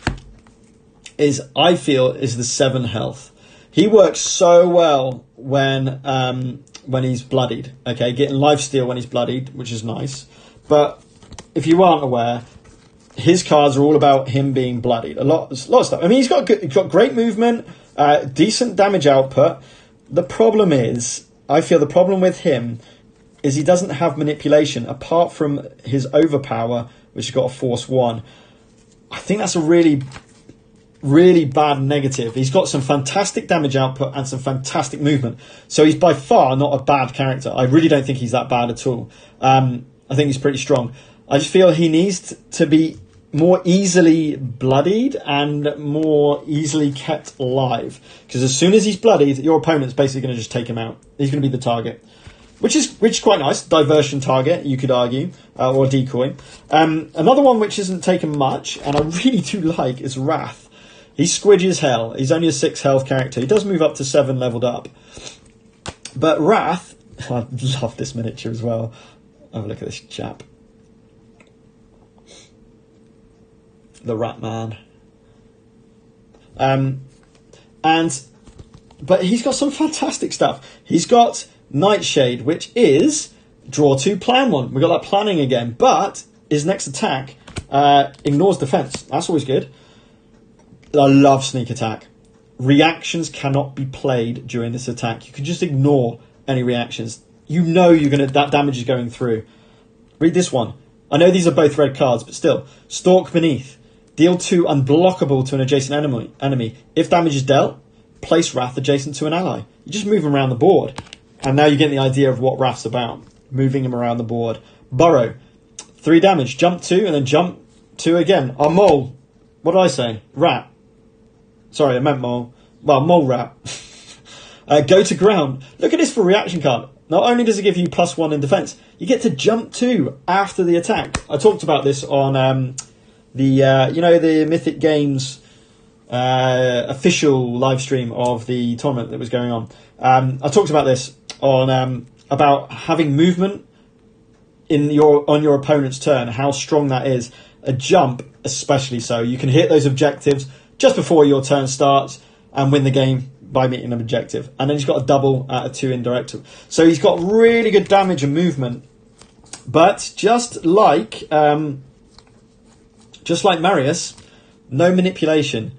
is, I feel, is the 7 health. He works so well when he's bloodied. Okay, getting lifesteal when he's bloodied, which is nice. But if you aren't aware, his cards are all about him being bloodied. A lot of stuff. I mean, he's got great movement, decent damage output. The problem is, I feel the problem with him is he doesn't have manipulation apart from his overpower, which has got a force 1. I think that's a really bad negative. He's got some fantastic damage output and some fantastic movement. So he's by far not a bad character. I really don't think he's that bad at all. I think he's pretty strong. I just feel he needs to be more easily bloodied and more easily kept alive. Because as soon as he's bloodied, your opponent's basically going to just take him out. He's going to be the target. Which is quite nice. Diversion target, you could argue, or decoy. Another one which isn't taken much, and I really do like, is Wrath. He's squidgy as hell. He's only a 6 health character. He does move up to 7 leveled up. But Wrath, I love this miniature as well. Have a look at this chap. The Rat Man. But he's got some fantastic stuff. He's got Nightshade, which is draw 2, plan 1. We got that planning again. But his next attack ignores defense. That's always good. I love sneak attack. Reactions cannot be played during this attack. You can just ignore any reactions. You know that damage is going through. Read this one. I know these are both red cards, but still. Stalk Beneath. Deal 2 unblockable to an adjacent enemy. If damage is dealt, place Wrath adjacent to an ally. You just move him around the board. And now you get the idea of what Wrath's about. Moving him around the board. Burrow. 3 damage. Jump 2 and then jump 2 again. Oh, Mole. What did I say? Rat. Sorry, I meant Mole. Well, Mole Rat. Go to ground. Look at this for reaction card. Not only does it give you +1 in defense, you get to jump 2 after the attack. I talked about this on the Mythic Games official live stream of the tournament that was going on. I talked about this on about having movement on your opponent's turn, how strong that is. A jump, especially so. You can hit those objectives just before your turn starts and win the game by meeting an objective. And then he's got a double out of 2 indirect. So he's got really good damage and movement. But just like Marius, no manipulation.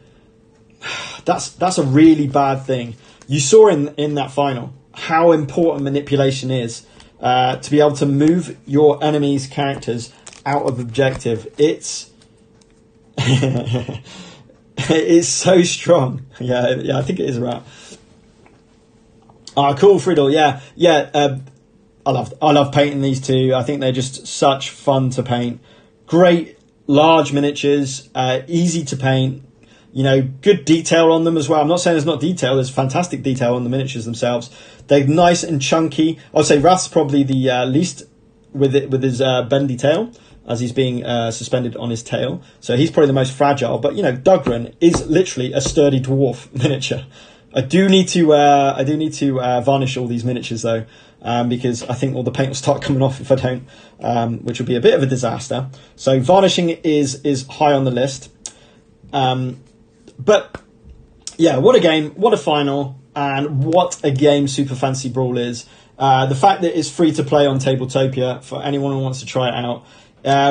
That's a really bad thing. You saw in that final how important manipulation is to be able to move your enemy's characters out of objective. It's it's so strong. Yeah, I think it is right. Cool, Friedel. Yeah. I love painting these two. I think they're just such fun to paint. Great large miniatures, easy to paint. Good detail on them as well. I'm not saying there's not detail. There's fantastic detail on the miniatures themselves. They're nice and chunky. I'd say Rath's probably the least with his bendy tail, as he's being suspended on his tail. So he's probably the most fragile. But Dugran is literally a sturdy dwarf miniature. I do need to varnish all these miniatures though, because I think all the paint will start coming off if I don't, which would be a bit of a disaster. So varnishing is high on the list. But yeah, what a game, what a final, and what a game Super Fantasy Brawl is. The fact that it's free to play on Tabletopia for anyone who wants to try it out.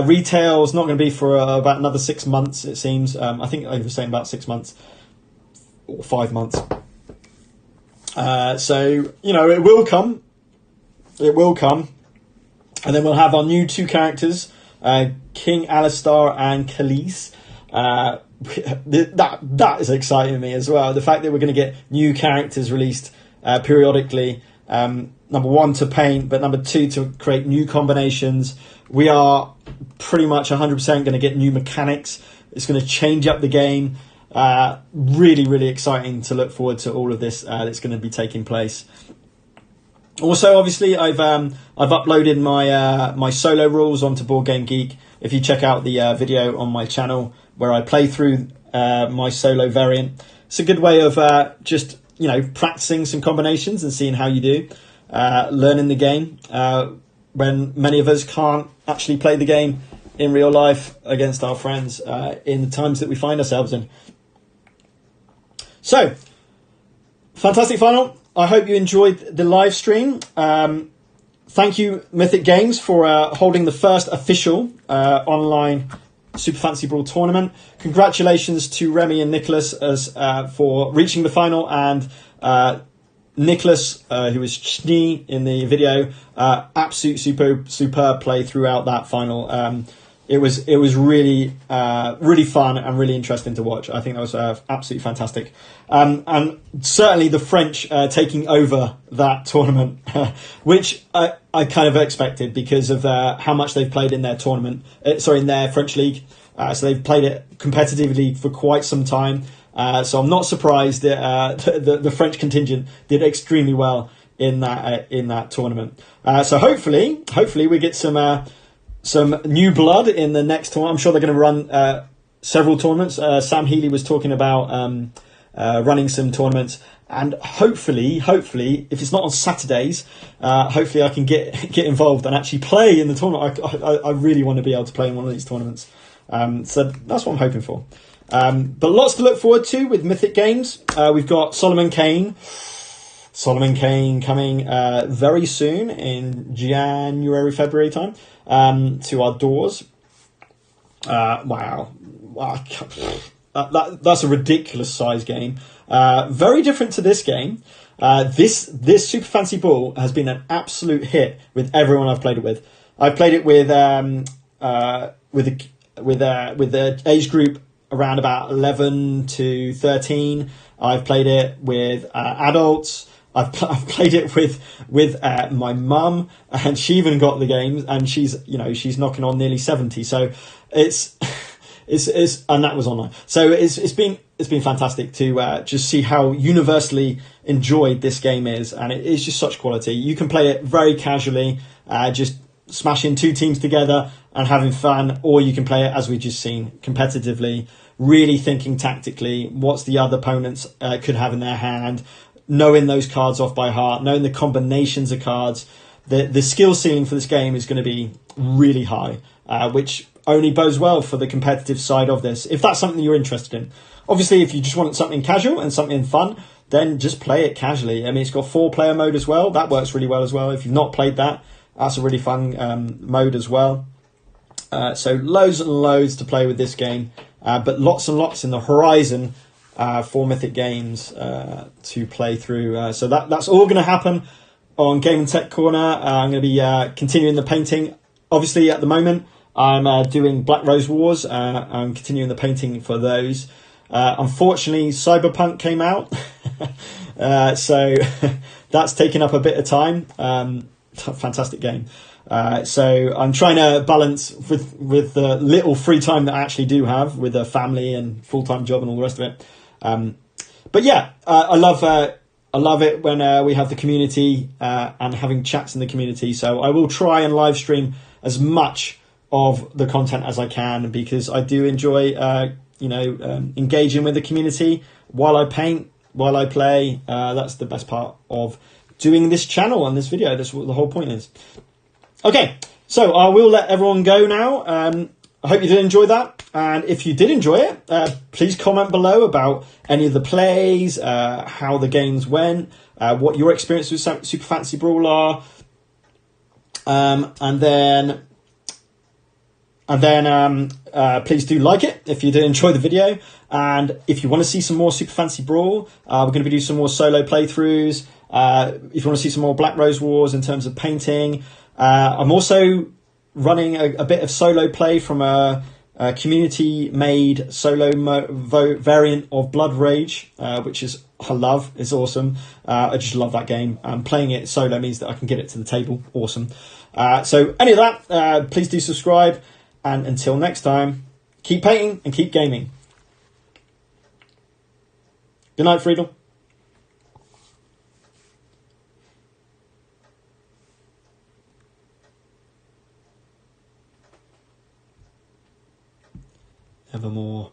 Retail is not going to be for about another 6 months, it seems. I think I was saying about 6 months or 5 months. So it will come. It will come, and then we'll have our new 2 characters, King Alistar and Khalees. That is exciting me as well. The fact that we're going to get new characters released periodically. Number 1 to paint, but number 2 to create new combinations. We are pretty much 100% going to get new mechanics. It's going to change up the game. Really, really exciting to look forward to all of this that's going to be taking place. Also, obviously, I've uploaded my solo rules onto Board Game Geek. If you check out the video on my channel where I play through my solo variant, it's a good way of just practicing some combinations and seeing how you do, learning the game when many of us can't actually play the game in real life against our friends in the times that we find ourselves in. So, fantastic final. I hope you enjoyed the live stream. Thank you, Mythic Games, for holding the first official online Super Fantasy Brawl tournament. Congratulations to Remy and Nicholas for reaching the final, and Nicholas, who was Chni in the video, absolute superb play throughout that final. It was really really fun and really interesting to watch. I think that was absolutely fantastic. And certainly the French taking over that tournament, which I kind of expected because of how much they've played in their tournament. In their French league. So they've played it competitively for quite some time. So I'm not surprised that the French contingent did extremely well in that tournament. So hopefully we get some new blood in the next tournament. I'm sure they're going to run several tournaments. Sam Healy was talking about running some tournaments, and hopefully, if it's not on Saturdays, hopefully I can get involved and actually play in the tournament. I really want to be able to play in one of these tournaments. So that's what I'm hoping for. But lots to look forward to with Mythic Games. We've got Solomon Kane coming very soon in January, February time to our doors. Wow. That's a ridiculous size game. Very different to this game. This Super Fancy Brawl has been an absolute hit with everyone I've played it with. I've played it with the age group around about 11 to 13. I've played it with adults. I've played it with my mum, and she even got the game, and she's knocking on nearly 70. So it's and that was online. So it's been fantastic to just see how universally enjoyed this game is, and it is just such quality. You can play it very casually, just smashing 2 teams together and having fun, or you can play it, as we've just seen, competitively, really thinking tactically, what's the other opponents could have in their hand, knowing those cards off by heart, knowing the combinations of cards. The skill ceiling for this game is going to be really high, which only bodes well for the competitive side of this, if that's something you're interested in. Obviously, if you just want something casual and something fun, then just play it casually. I mean, it's got 4-player mode as well. That works really well as well. If you've not played that, that's a really fun mode as well. So loads and loads to play with this game, but lots and lots in the horizon for Mythic Games to play through. So that's all going to happen on Game and Tech Corner. I'm going to be continuing the painting. Obviously, at the moment, I'm doing Black Rose Wars. I'm continuing the painting for those. Unfortunately, Cyberpunk came out, so that's taken up a bit of time. Fantastic game. So I'm trying to balance with the little free time that I actually do have with a family and full-time job and all the rest of it. But yeah, I love it when we have the community and having chats in the community. So I will try and live stream as much of the content as I can, because I do enjoy engaging with the community while I paint, while I play. That's the best part of doing this channel and this video. That's what the whole point is. Okay, so I will let everyone go now. I hope you did enjoy that. And if you did enjoy it, please comment below about any of the plays, how the games went, what your experience with Super Fantasy Brawl are. And then please do like it if you did enjoy the video. And if you want to see some more Super Fantasy Brawl, we're going to be doing some more solo playthroughs. If you want to see some more Black Rose Wars in terms of painting, I'm also running a bit of solo play from a community-made solo variant of Blood Rage, which is I love. It's awesome. I just love that game. Playing it solo means that I can get it to the table. Awesome. So any of that, please do subscribe. And until next time, keep painting and keep gaming. Good night, Friedel. Evermore.